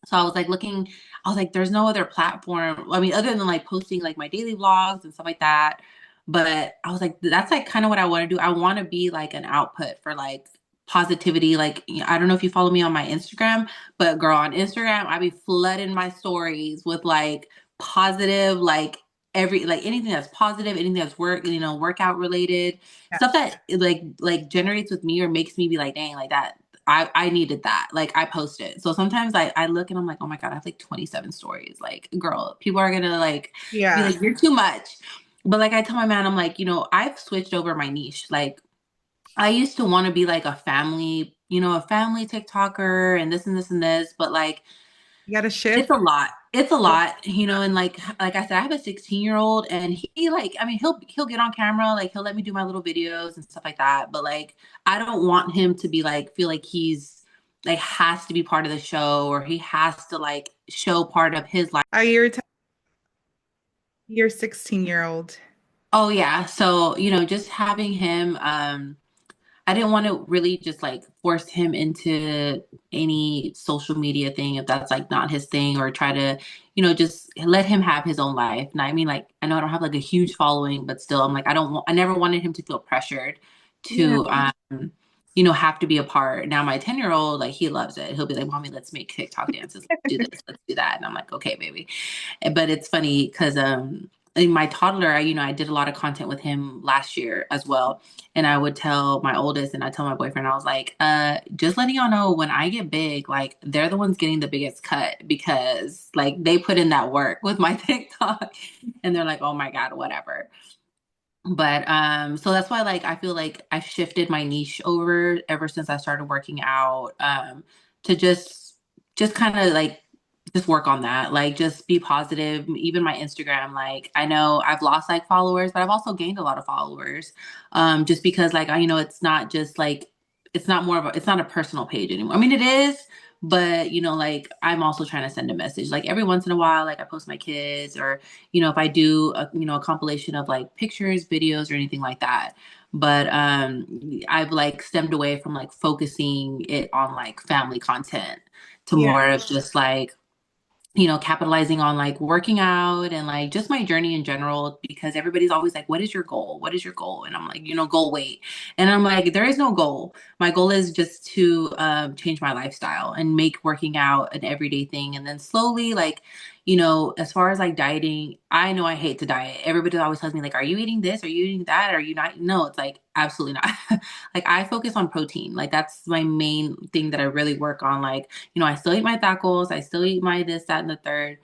So I was like looking, I was like, there's no other platform. I mean, other than like posting like my daily vlogs and stuff like that. But I was like, that's like kind of what I want to do. I want to be like an output for like positivity. Like, I don't know if you follow me on my Instagram, but girl, on Instagram, I be flooding my stories with like positive, like like anything that's positive, anything that's workout related, Yeah. stuff that like generates with me or makes me be like, dang, like that. I needed that. Like I post it. So sometimes I look and I'm like, oh my God, I have like 27 stories. Like, girl, people are gonna like be Yeah. like, you're too much. But like I tell my man, I'm like, I've switched over my niche. Like I used to want to be like a family TikToker and this and this and this, but like You got to it's a shift. lot. It's a lot, and like I said, I have a 16-year-old and he like I mean he'll get on camera, like he'll let me do my little videos and stuff like that. But like I don't want him to be like feel like he's like has to be part of the show or he has to like show part of his life. You're your 16-year-old. Oh yeah. So, just having him I didn't want to really just like force him into any social media thing if that's like not his thing or try to, just let him have his own life. And I mean, like, I know I don't have like a huge following, but still, I'm like, I never wanted him to feel pressured Yeah. to, have to be a part. Now, my 10-year-old, like, he loves it. He'll be like, Mommy, let's make TikTok dances. Let's do this. Let's do that. And I'm like, okay, baby. But it's funny because in my toddler, I did a lot of content with him last year as well. And I would tell my oldest and I tell my boyfriend, I was like, just letting y'all know when I get big, like they're the ones getting the biggest cut because like they put in that work with my TikTok and they're like, oh my God, whatever. But so that's why like I feel like I shifted my niche over ever since I started working out to just kind of like just work on that. Like just be positive. Even my Instagram, like I know I've lost like followers, but I've also gained a lot of followers. Just because like it's not just like it's not a personal page anymore. I mean it is, but like I'm also trying to send a message. Like every once in a while, like I post my kids or if I do a compilation of like pictures, videos, or anything like that. But I've like stemmed away from like focusing it on like family content to Yeah. more of just like capitalizing on like working out and like just my journey in general because everybody's always like, what is your goal? What is your goal? And I'm like, goal weight. And I'm like, there is no goal. My goal is just to change my lifestyle and make working out an everyday thing. And then slowly, like, as far as like dieting, I know I hate to diet. Everybody always tells me like, are you eating this? Are you eating that? Are you not? No, it's like, absolutely not. Like I focus on protein. Like that's my main thing that I really work on. Like, I still eat my tacos, I still eat my this, that, and the third.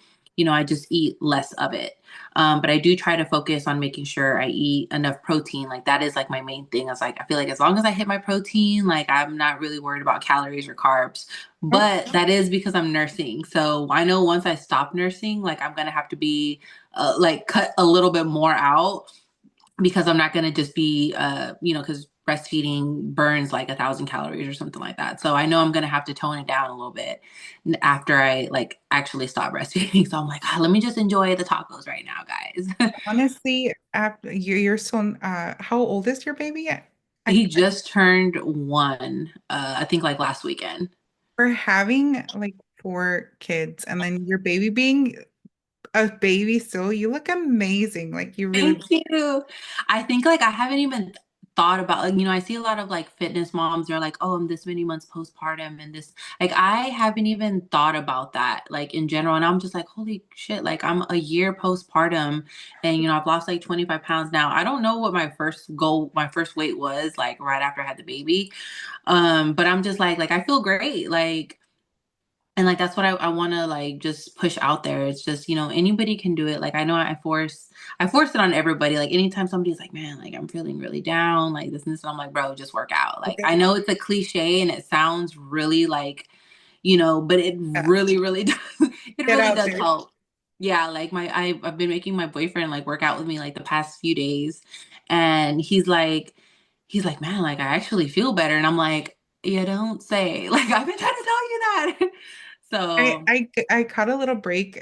I just eat less of it. But I do try to focus on making sure I eat enough protein. Like that is like my main thing. I was like, I feel like as long as I hit my protein, like I'm not really worried about calories or carbs. Oh, But that is because I'm nursing. So I know once I stop nursing, like I'm gonna have to be like cut a little bit more out because I'm not going to just be, because breastfeeding burns like 1,000 calories or something like that. So I know I'm going to have to tone it down a little bit after I like actually stop breastfeeding. So I'm like, let me just enjoy the tacos right now, guys. honestly, after you're so how old is your baby? He just turned one, I think like last weekend. For having like four kids and then your baby being a baby still, you look amazing. Like you really, Thank you. I think like I haven't even thought about like I see a lot of like fitness moms they're like, "Oh, I'm this many months postpartum and this." Like I haven't even thought about that like in general and I'm just like, "Holy shit, like I'm a year postpartum and I've lost like 25 pounds now." I don't know what my first weight was like right after I had the baby. But I'm just like I feel great. Like and like that's what I want to like just push out there. It's just, anybody can do it. Like I know I force it on everybody. Like anytime somebody's like, man, like I'm feeling really down, like this and this, and I'm like, bro, just work out. Like I know it's a cliche and it sounds really like, but it yeah, really, really does it get really out does there. help. Yeah, like I've been making my boyfriend like work out with me like the past few days. And he's like, man, like I actually feel better. And I'm like, you don't say. Like I've been trying to tell you that. So, I caught a little break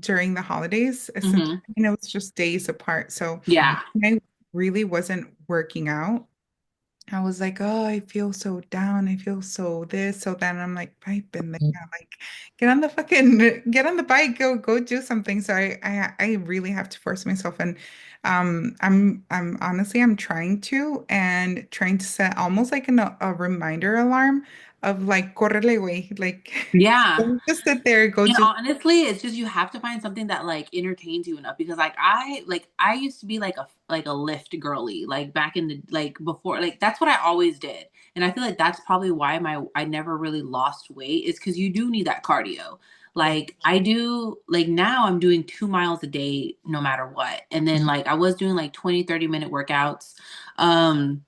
during the holidays since mhm. it's just days apart. So Yeah. I really wasn't working out. I was like, oh, I feel so down. I feel so this, so that. And I'm like, I've been there. Like, get on the bike, go do something. So I really have to force myself. And I'm honestly, I'm trying to set almost like a reminder alarm of like correle güey, like Yeah. don't just sit there, go And just honestly, it's just you have to find something that like entertains you enough because I used to be like a lift girly like back in the like before like that's what I always did. And I feel like that's probably why my I never really lost weight is because you do need that cardio. yeah. Like I do like now I'm doing 2 miles a day no matter what. And then like I was doing like 20, 30 minute workouts. Um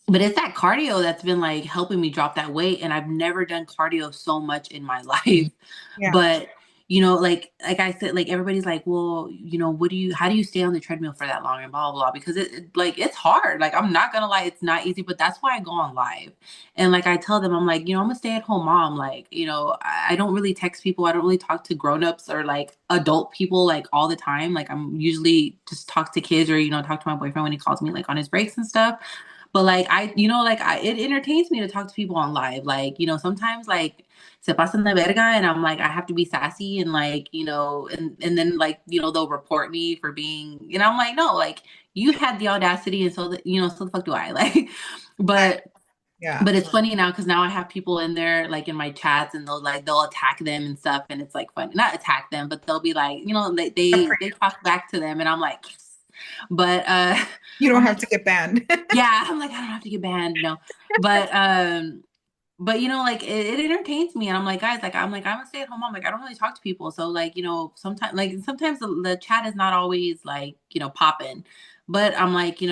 but it's that cardio that's been like helping me drop that weight. And I've never done cardio so much in my life. Yeah. But like I said, like everybody's like, well, what do you how do you stay on the treadmill for that long and blah blah blah because like it's hard. Like I'm not gonna lie, it's not easy, but that's why I go on live. And like I tell them, I'm like, I'm a stay-at-home mom. Like, I don't really text people, I don't really talk to grown-ups or like adult people like all the time. Like I'm usually just talk to kids or, talk to my boyfriend when he calls me like on his breaks and stuff. But like it entertains me to talk to people on live. Like, sometimes like se pasan de verga and I'm like, I have to be sassy and like, and then like, they'll report me for being, I'm like, no, like you had the audacity and so that, so the fuck do I like, I, but, yeah. but it's funny now because now I have people in there like in my chats and they'll attack them and stuff and it's like funny, not attack them, but they'll be like, they talk back to them and I'm like, yes. But You don't I'm have like, to get banned. yeah, I'm like, I don't have to get banned, no. But but like it entertains me, and I'm like, guys, like I'm a stay-at-home mom. Like I don't really talk to people, so like sometimes the chat is not always like popping, but I'm like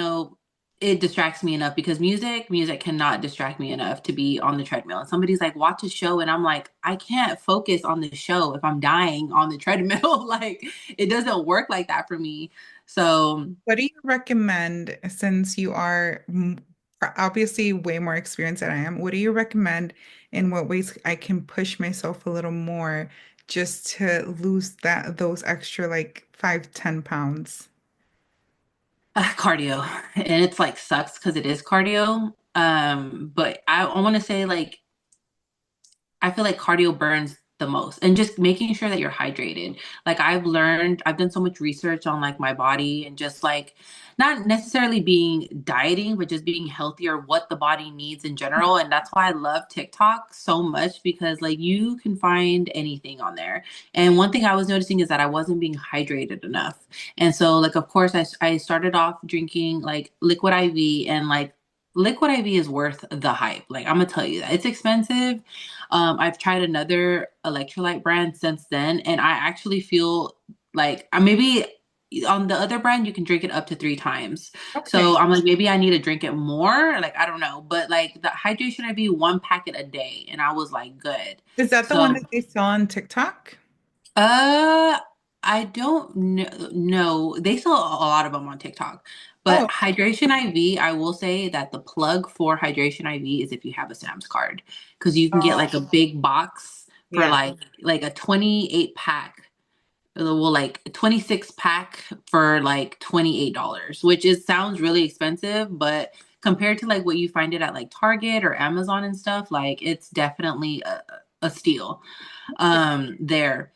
it distracts me enough because music cannot distract me enough to be on the treadmill. And somebody's like, watch a show, and I'm like, I can't focus on the show if I'm dying on the treadmill. Like it doesn't work like that for me. So What do you recommend since you are obviously way more experienced than I am? What do you recommend in what ways I can push myself a little more just to lose those extra like 5, 10 pounds? cardio, and it's like sucks because it is cardio. But I want to say like I feel like cardio burns the most and just making sure that you're hydrated. Like I've done so much research on like my body and just like not necessarily being dieting, but just being healthier, what the body needs in general. And that's why I love TikTok so much because like you can find anything on there. And one thing I was noticing is that I wasn't being hydrated enough. And so like, of course, I started off drinking like liquid IV and like liquid IV is worth the hype. Like I'm gonna tell you that it's expensive. I've tried another electrolyte brand since then, and I actually feel like maybe on the other brand you can drink it up to 3 times. Okay. So I'm like, maybe I need to drink it more. Like I don't know, but like the hydration IV 1 packet a day, and I was like, good. Is that the one So that they saw on TikTok? uh, I don't know. No, they sell a lot of them on TikTok. But Oh, Hydration IV, I will say that the plug for Hydration IV is if you have a Sam's card, because you can get oh, like a big box for yeah. like a 28 pack. Well, like a 26 pack for like $28, which is sounds really expensive, but compared to like what you find it at like Target or Amazon and stuff, like it's definitely a steal there.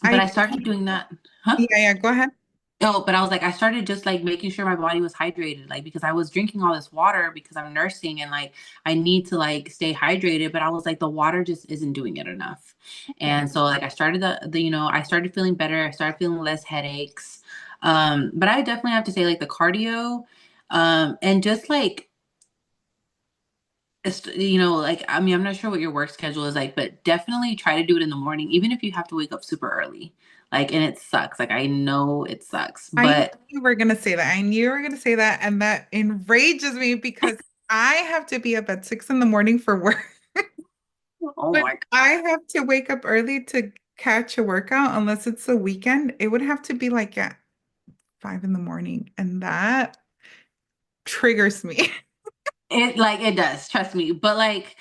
But I I started doing that. Huh? yeah, yeah, go ahead. No, but I was like, I started just like making sure my body was hydrated, like because I was drinking all this water because I'm nursing and like I need to like stay hydrated, but I was like, the water just isn't doing it enough. Okay. And so like I started I started feeling better. I started feeling less headaches. But I definitely have to say like the cardio, and just like like I mean, I'm not sure what your work schedule is like, but definitely try to do it in the morning, even if you have to wake up super early. Like, and it sucks. Like, I know it sucks, I knew but you were gonna say that. I knew you were gonna say that, and that enrages me because I have to be up at 6 in the morning for work. oh When my I God. have to wake up early to catch a workout, unless it's the weekend, it would have to be like at 5 in the morning, and that triggers me. It does, trust me. But like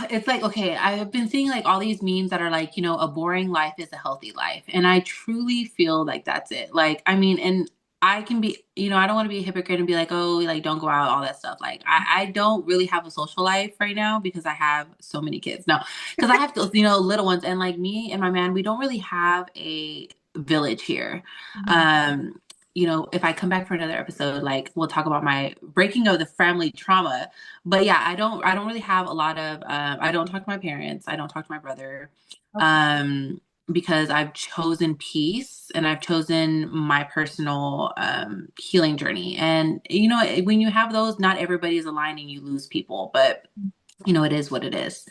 it's like, okay, I've been seeing like all these memes that are like, a boring life is a healthy life. And I truly feel like that's it. Like, I mean, and I can be, I don't want to be a hypocrite and be like, oh, like don't go out, all that stuff. Like, I don't really have a social life right now because I have so many kids. No, because I have to, little ones. And like me and my man, we don't really have a village here. Mhm. Um, if I come back for another episode, like we'll talk about my breaking of the family trauma. But yeah, I don't really have a lot of I don't talk to my parents, I don't talk to my brother. Okay. Um because I've chosen peace and I've chosen my personal healing journey. And when you have those, not everybody is aligned and you lose people, but it is what it is.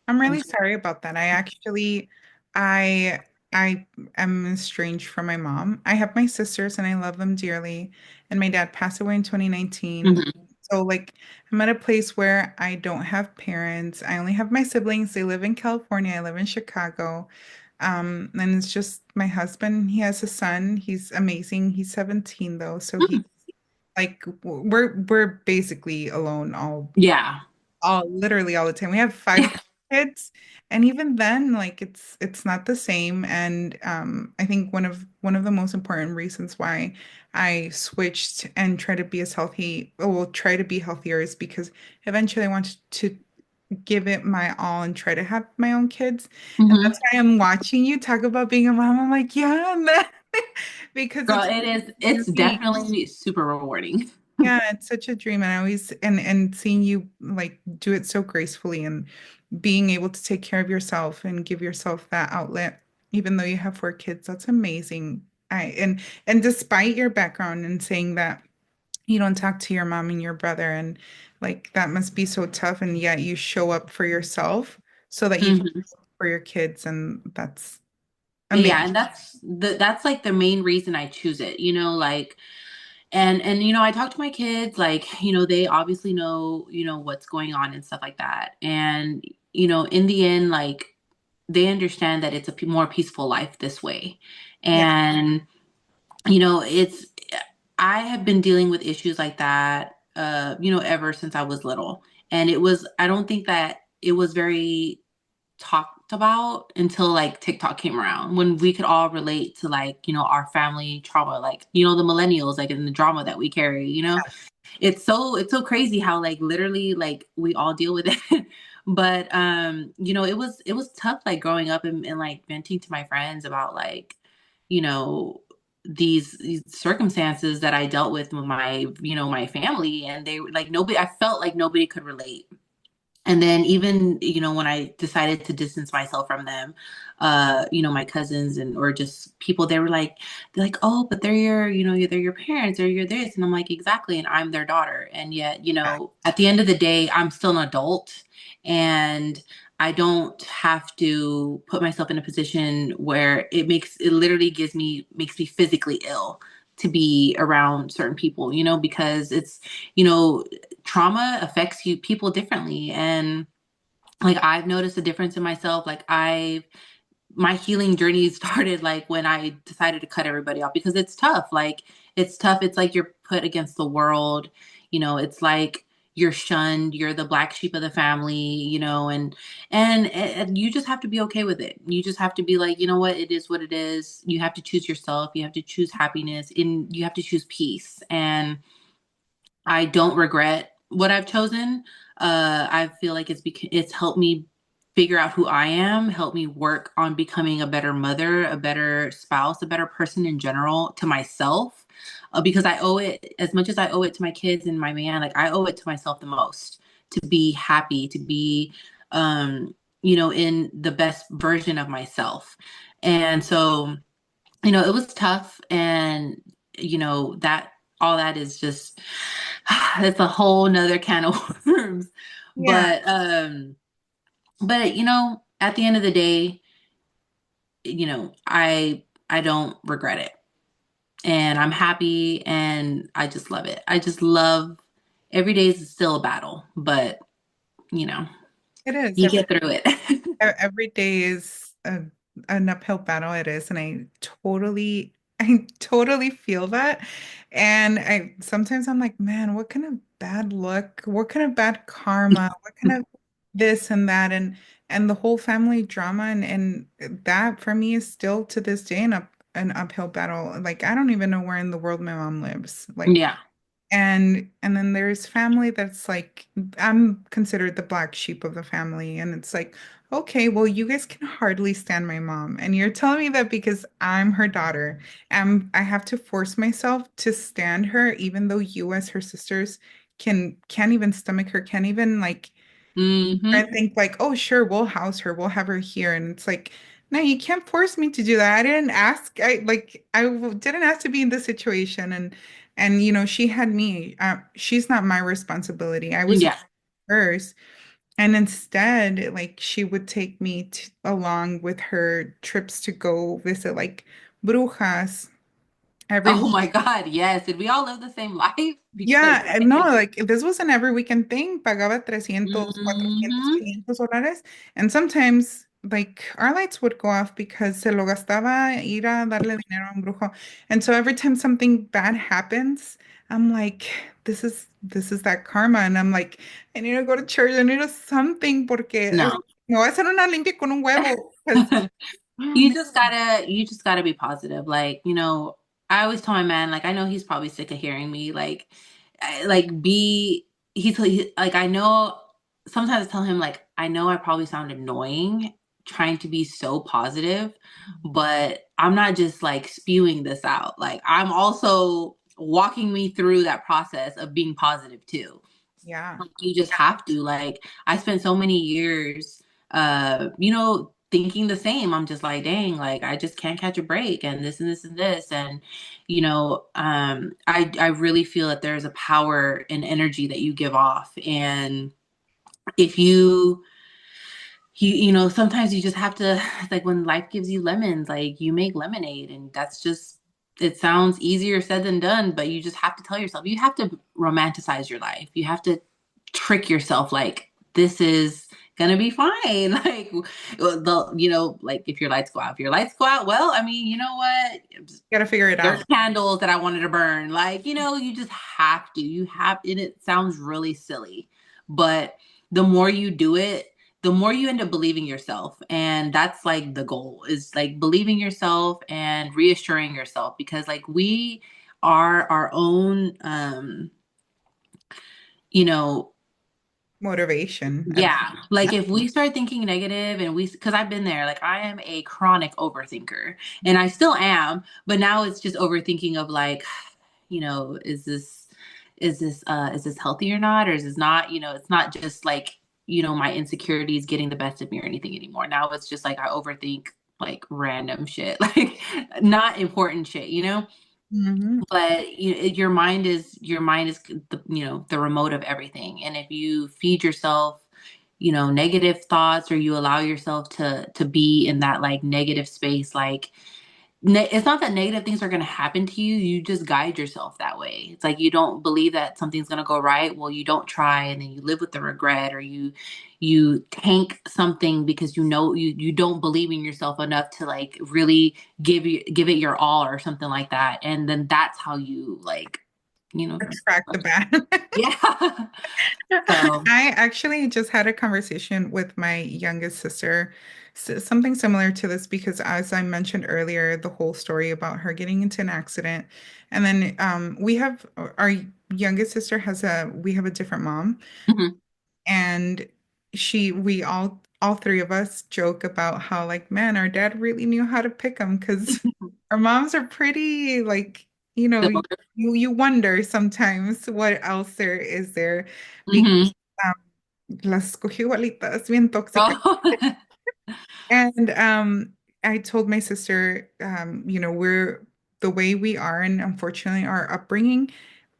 I'm really sorry about that. I I am estranged from my mom. I have my sisters and I love them dearly. And my dad passed away in 2019. Mhm. So like I'm at a place where I don't have parents. I only have my siblings. They live in California. I live in Chicago. And it's just my husband. He has a son. He's amazing. He's 17 though. So he like we're basically alone Yeah. all literally all the time. We have five kids, and even then, like it's not the same. And I think one of the most important reasons why I switched and try to be as healthy, well, try to be healthier is because eventually I wanted to give it my all and try to have my own kids. And Hmm. that's why I'm watching you talk about being a mom. I'm like, yeah, man. Because Girl, it's it's dream. definitely super rewarding. Yeah, it's such a dream, and I always and seeing you like do it so gracefully and being able to take care of yourself and give yourself that outlet, even though you have four kids, that's amazing. And despite your background and saying that you don't talk to your mom and your brother, and like that must be so tough, and yet you show up for yourself so that you can Mhm. show up for your kids, and that's Yeah, amazing. and that's like the main reason I choose it, like and I talk to my kids, like, they obviously know, what's going on and stuff like that. And in the end, like they understand that it's a more peaceful life this way. Yeah, And it's I have been dealing with issues like that ever since I was little. And I don't think that it was very talked about until like TikTok came around when we could all relate to like, our family trauma, like, the millennials, like in the drama that we carry. It's so crazy how like literally like we all deal with it. But it was tough like growing up and like venting to my friends about like, you know, these circumstances that I dealt with my family, and they like nobody I felt like nobody could relate. And then even when I decided to distance myself from them, my cousins and or just people, they're like, oh, but they're your parents, or you're this. And I'm like, exactly, and I'm their daughter. And yet, at the end of the day, I'm still an adult, and I don't have to put myself in a position where it literally makes me physically ill to be around certain people, because you know trauma affects people differently. And like I've noticed a difference in myself. Like my healing journey started like when I decided to cut everybody off, because it's tough. Like it's tough. It's like you're put against the world. It's like you're shunned. You're the black sheep of the family. And you just have to be okay with it. You just have to be like, you know what, it is what it is. You have to choose yourself. You have to choose happiness, and you have to choose peace. And I don't regret what I've chosen. I feel like it's helped me figure out who I am, help me work on becoming a better mother, a better spouse, a better person in general to myself. Because I owe it, as much as I owe it to my kids and my man, like I owe it to myself the most to be happy, to be, in the best version of myself. And so, it was tough. And, that all that is just, it's a whole nother can of worms. yeah, But at the end of the day, I don't regret it. And I'm happy, and I just love it. I just love every day is still a battle, but you know, it is. you get through it. Every day is an uphill battle. It is, and I totally feel that. And I sometimes I'm like, man, what kind of bad luck? What kind of bad karma? What kind of this and that, and the whole family drama, and that for me is still to this day an uphill battle. Like I don't even know where in the world my mom lives. Like Yeah. and then there's family that's like I'm considered the black sheep of the family, and it's like, Okay, well, you guys can hardly stand my mom. And you're telling me that because I'm her daughter, I have to force myself to stand her, even though you as her sisters can't even stomach her, can't even like I Hmm. think like, oh, sure, we'll house her, we'll have her here. And it's like, no, you can't force me to do that. I didn't ask. Didn't ask to be in this situation. And she had me. She's not my responsibility. I was Yeah. hers. And instead, like she would take me along with her trips to go visit like brujas every Oh week. my God, yes. Did we all live the same life? Because Yeah, no, like this was an every weekend thing. Pagaba 300, 400, hmm. $500. And sometimes, like, our lights would go off because se lo gastaba ir a darle dinero a un brujo. And so every time something bad happens, I'm like, this is that karma. And I'm like, I need to go to church. I need to something porque No. me voy a hacer una limpia con un huevo. Because, oh You just gotta be positive. Like, I always tell my man, like, I know he's probably sick of hearing me, like, be, like, I know sometimes I tell him, like, I know I probably sound annoying trying to be so positive, but I'm not just like spewing this out. Like, I'm also walking me through that process of being positive too. yeah, Like, you just have to. Like, I spent so many years thinking the same. I'm just like, dang, like I just can't catch a break and this and this and this. And, I really feel that there's a power and energy that you give off. And if sometimes you just have to, like when life gives you lemons, like you make lemonade, and that's just, it sounds easier said than done, but you just have to tell yourself, you have to romanticize your life. You have to trick yourself, like, this is gonna be fine. Like if your lights go out, well, I mean, you know what? gotta figure it There's out. candles that I wanted to burn. Like, you just have to. And it sounds really silly, but the more you do it, the more you end up believing yourself. And that's like the goal, is like believing yourself and reassuring yourself, because like we are our own, you know, Motivation. yeah. Like if we start thinking negative, because I've been there, like I am a chronic overthinker and I still am, but now it's just overthinking of like, is this healthy or not? Or is this not, it's not just like, my insecurities getting the best of me or anything anymore. Now it's just like I overthink like random shit, like not important shit. Mhm. But your mind is the remote of everything. And if you feed yourself negative thoughts, or you allow yourself to be in that like negative space, like it's not that negative things are going to happen to you, you just guide yourself that way. It's like you don't believe that something's going to go right, well, you don't try, and then you live with the regret, or you tank something because you don't believe in yourself enough to like really give it your all or something like that. And then that's how you like you know Crack the bat. yeah. So I actually just had a conversation with my youngest sister, something similar to this, because as I mentioned earlier, the whole story about her getting into an accident. And then we have our youngest sister we have a different mom. mhm. And we all three of us joke about how like, man, our dad really knew how to pick them because our moms are pretty like, you wonder sometimes what else there is there because Mhm. um, las escogió igualitas, bien tóxica. Oh. And I told my sister, we're the way we are, and unfortunately, our upbringing.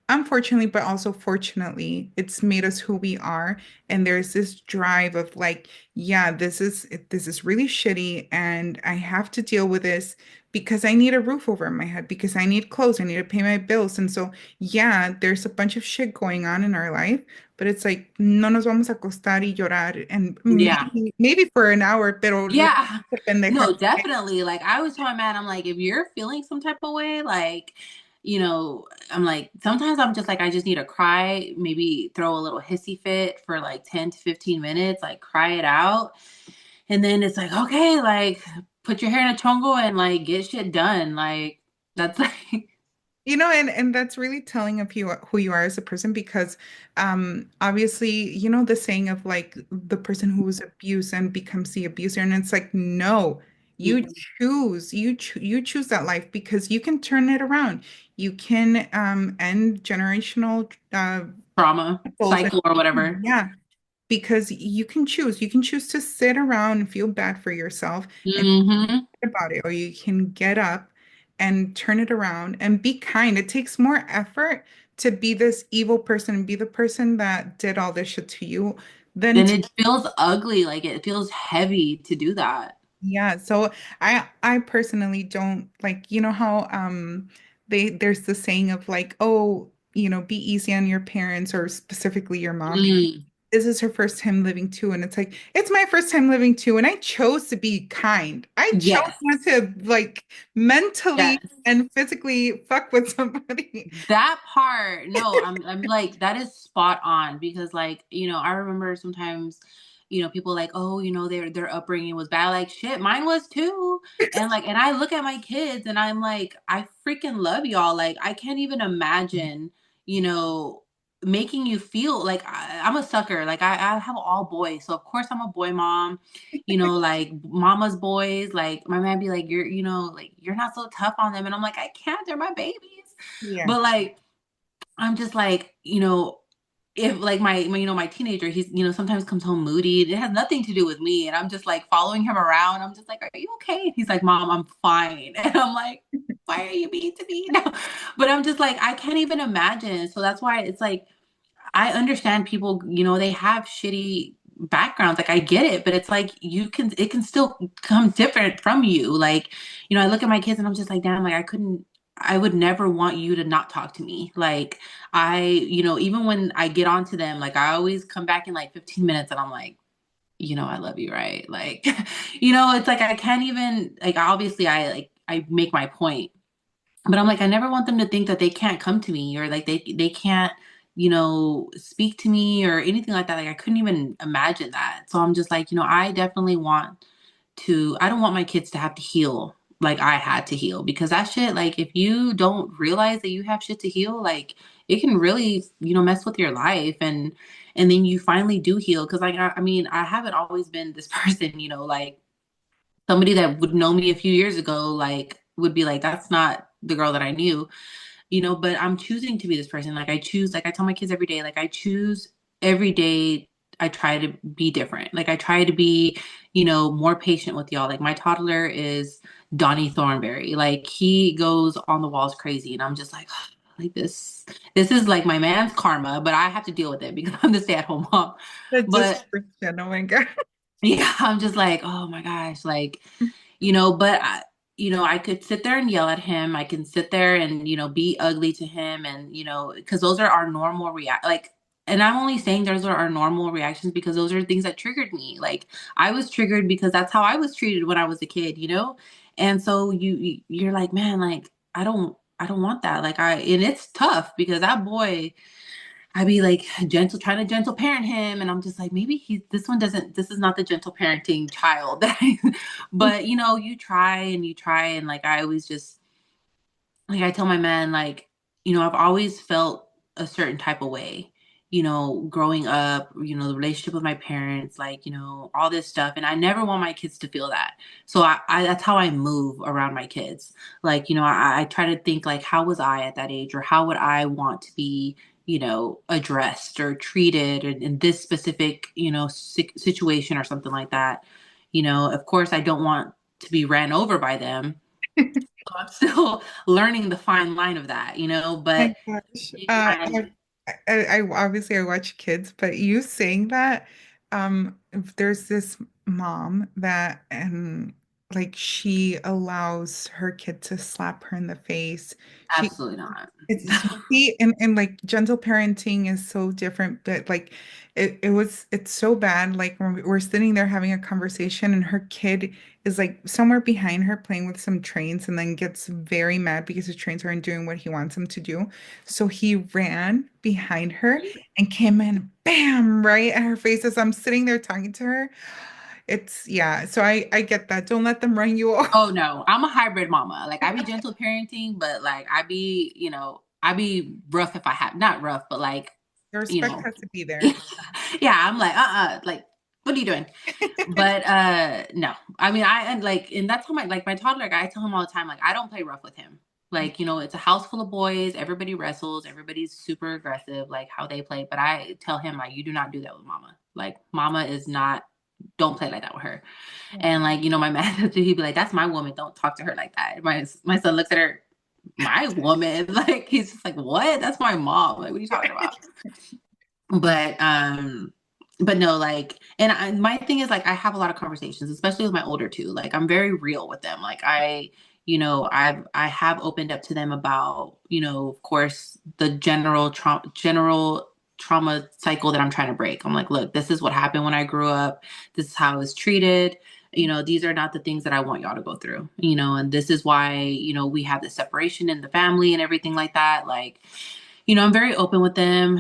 Unfortunately, but also fortunately, it's made us who we are. And there's this drive of like, yeah, this is really shitty, and I have to deal with this because I need a roof over my head, because I need clothes, I need to pay my bills. And so, yeah, there's a bunch of shit going on in our life, but it's like, no nos vamos a acostar y llorar, and Yeah. maybe for an hour, pero la Yeah. pendeja. No, definitely. Like I always tell my man, I'm like, if you're feeling some type of way, like, I'm like, sometimes I'm just like, I just need to cry, maybe throw a little hissy fit for like 10 to 15 minutes, like cry it out. And then it's like, okay, like put your hair in a chongo and like get shit done. Like that's like And that's really telling of you who you are as a person because obviously, the saying of like the person who was abused and becomes the abuser. And it's like, no, you Mhm. you choose that life because you can turn it around. You can end generational Trauma cycles cycle or and whatever. yeah, because you can choose. You can choose to sit around and feel bad for yourself and Hmm. about it, or you can get up and turn it around and be kind. It takes more effort to be this evil person and be the person that did all this shit to you than Then to, it feels ugly, like it feels heavy to do that. yeah. So I personally don't like, how there's the saying of like, oh, be easy on your parents or specifically your mom because Mm, this is her first time living too. And it's like, it's my first time living too. And I chose to be kind. I chose yes, not to like mentally yes. and physically fuck with somebody. That part, no, I'm like that is spot on because like, I remember sometimes, people like, oh, their upbringing was bad. Like shit, mine was too. And I look at my kids and I'm like, I freaking love y'all. Like I can't even imagine, you know, making you feel like I'm a sucker. Like I have all boys. So of course I'm a boy mom, like mama's boys. Like my man be like, like you're not so tough on them. And I'm like, I can't, they're my babies. Yeah. But like, I'm just like, if like my teenager, he's, sometimes comes home moody. It has nothing to do with me. And I'm just like following him around. I'm just like, are you okay? And he's like, Mom, I'm fine. And I'm like, why are you mean to me? No. But I'm just like, I can't even imagine. So that's why it's like, I understand people, they have shitty backgrounds. Like I get it, but it's like it can still come different from you. Like, I look at my kids and I'm just like, damn, like I would never want you to not talk to me. Like even when I get onto them, like I always come back in like 15 minutes and I'm like, I love you, right? Like, it's like I can't even like obviously I make my point, but I'm like, I never want them to think that they can't come to me or like they can't, speak to me or anything like that. Like I couldn't even imagine that. So I'm just like, I definitely want I don't want my kids to have to heal like I had to heal because that shit, like if you don't realize that you have shit to heal, like it can really, mess with your life and then you finally do heal. Cause like I mean, I haven't always been this person, like somebody that would know me a few years ago, like would be like, that's not the girl that I knew, but I'm choosing to be this person. Like I choose, like I tell my kids every day, like I choose every day. I try to be different. Like I try to be, more patient with y'all. Like my toddler is Donnie Thornberry. Like he goes on the walls crazy. And I'm just like, like this is like my man's karma, but I have to deal with it because I'm the stay-at-home mom. That just But oh my God. yeah, I'm just like, oh my gosh, like, but I could sit there and yell at him. I can sit there and, be ugly to him and, because those are our normal like, and I'm only saying those are our normal reactions because those are things that triggered me. Like I was triggered because that's how I was treated when I was a kid. And so you're like, man, like I don't want that. Like and it's tough because that boy I'd be like trying to gentle parent him. And I'm just like, maybe this is not the gentle parenting child. But, you try and you try. And like, I always just, like, I tell my man, like, I've always felt a certain type of way, growing up, the relationship with my parents, like, all this stuff. And I never want my kids to feel that. So that's how I move around my kids. Like, I try to think like, how was I at that age or how would I want to be, addressed or treated in this specific, situation or something like that. Of course, I don't want to be ran over by them. So I'm still learning the fine line of that, My but gosh. you try and I obviously I watch kids, but you saying that, if there's this mom that like she allows her kid to slap her in the face. She absolutely not. it's see, and like gentle parenting is so different, but like it's so bad. Like when we're sitting there having a conversation and her kid is like somewhere behind her playing with some trains and then gets very mad because the trains aren't doing what he wants them to do. So he ran behind her and came in, bam, right at her face as I'm sitting there talking to her. it's yeah. So I get that. Don't let them run you off. Oh no, I'm a hybrid mama. Like I be gentle parenting, but like I be, I be rough if I have not rough, but like, The you respect know, has to be there. yeah, I'm like, like, what are you doing? But no. I mean, I and like and that's how my toddler guy, I tell him all the time, like, I don't play rough with him. Like, it's a house full of boys, everybody wrestles, everybody's super aggressive, like how they play. But I tell him, like, you do not do that with mama. Like, mama is not, don't play like that with her. Yeah. And like, my man, he'd be like, that's my woman. Don't talk to her like that. My son looks at her, my woman. Like, he's just like, what? That's my mom. Like, what are you talking about? But but no, like, my thing is, like, I have a lot of conversations, especially with my older two. Like, I'm very real with them. Like, I have opened up to them about, of course, the general trauma cycle that I'm trying to break. I'm like, look, this is what happened when I grew up. This is how I was treated. These are not the things that I want y'all to go through, and this is why, we have the separation in the family and everything like that. Like, I'm very open with them.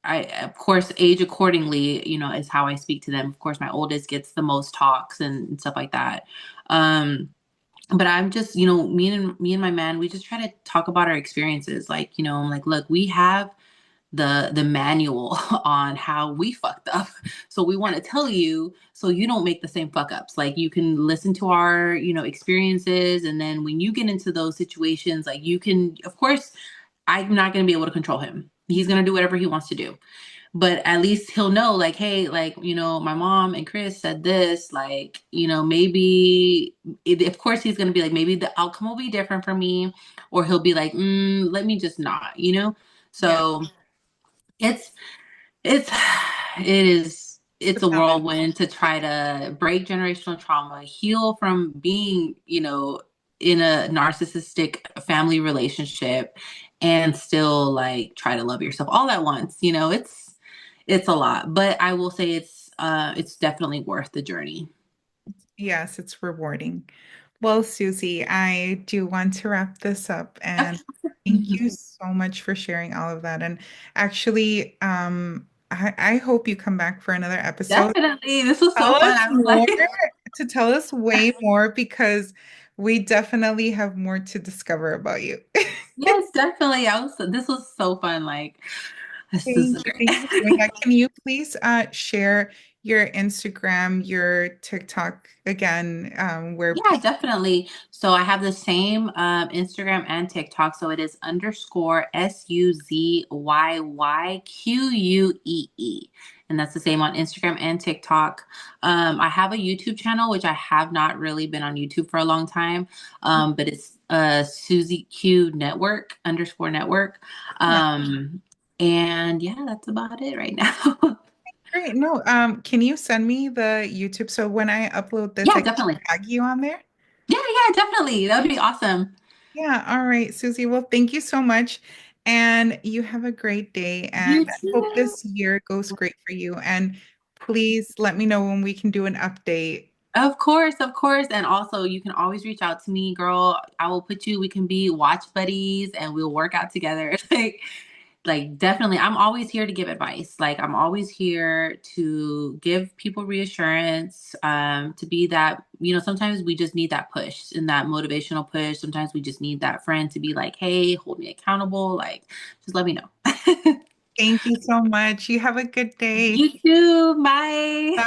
I, of course, age accordingly, is how I speak to them. Of course, my oldest gets the most talks and stuff like that. Um, but I'm just, me and my man, we just try to talk about our experiences. Like, I'm like, look, we have the manual on how we fucked up. So we want to tell you so you don't make the same fuck ups. Like, you can listen to our, experiences, and then when you get into those situations, like, you can, of course, I'm not going to be able to control him. He's going to do whatever he wants to do. But at least he'll know, like, hey, like, my mom and Chris said this, like, maybe, of course, he's going to be like, maybe the outcome will be different for me. Or he'll be like, let me just not. Yeah. So it's, it's, it's The a balance. whirlwind to try to break generational trauma, heal from being, in a narcissistic family relationship, and still like try to love yourself all at once. It's a lot, but I will say it's definitely worth the journey. Yes, it's rewarding. Well, Susie, I do want to wrap this up and thank you so much for sharing all of that. And actually, I hope you come back for another episode. Definitely. This was so Tell fun. us I was more, like, to tell us way more because we definitely have more to discover about you. yes, definitely. This was so fun. Like, this is Thank you. great. Thank you for doing that. Can you please share your Instagram, your TikTok again, where Yeah, people, definitely. So I have the same Instagram and TikTok. So it is underscore Suzyyquee. And that's the same on Instagram and TikTok. I have a YouTube channel, which I have not really been on YouTube for a long time. But it's Suzy Q Network underscore network. yeah, And yeah, that's about it right now. great. No, can you send me the YouTube so when I upload this, Yeah, I can definitely. tag you on there? Yeah, yeah, definitely. That would be awesome. Yeah, all right, Susie. Well, thank you so much. And you have a great day. And You I hope too. this year goes great for you. And please let me know when we can do an update. Of course, of course. And also, you can always reach out to me, girl. We can be watch buddies and we'll work out together. Like definitely, I'm always here to give advice. Like, I'm always here to give people reassurance, to be that, sometimes we just need that push and that motivational push. Sometimes we just need that friend to be like, hey, hold me accountable. Like, just let me know. Thank you so much. You have a good day. You too. Bye. Bye.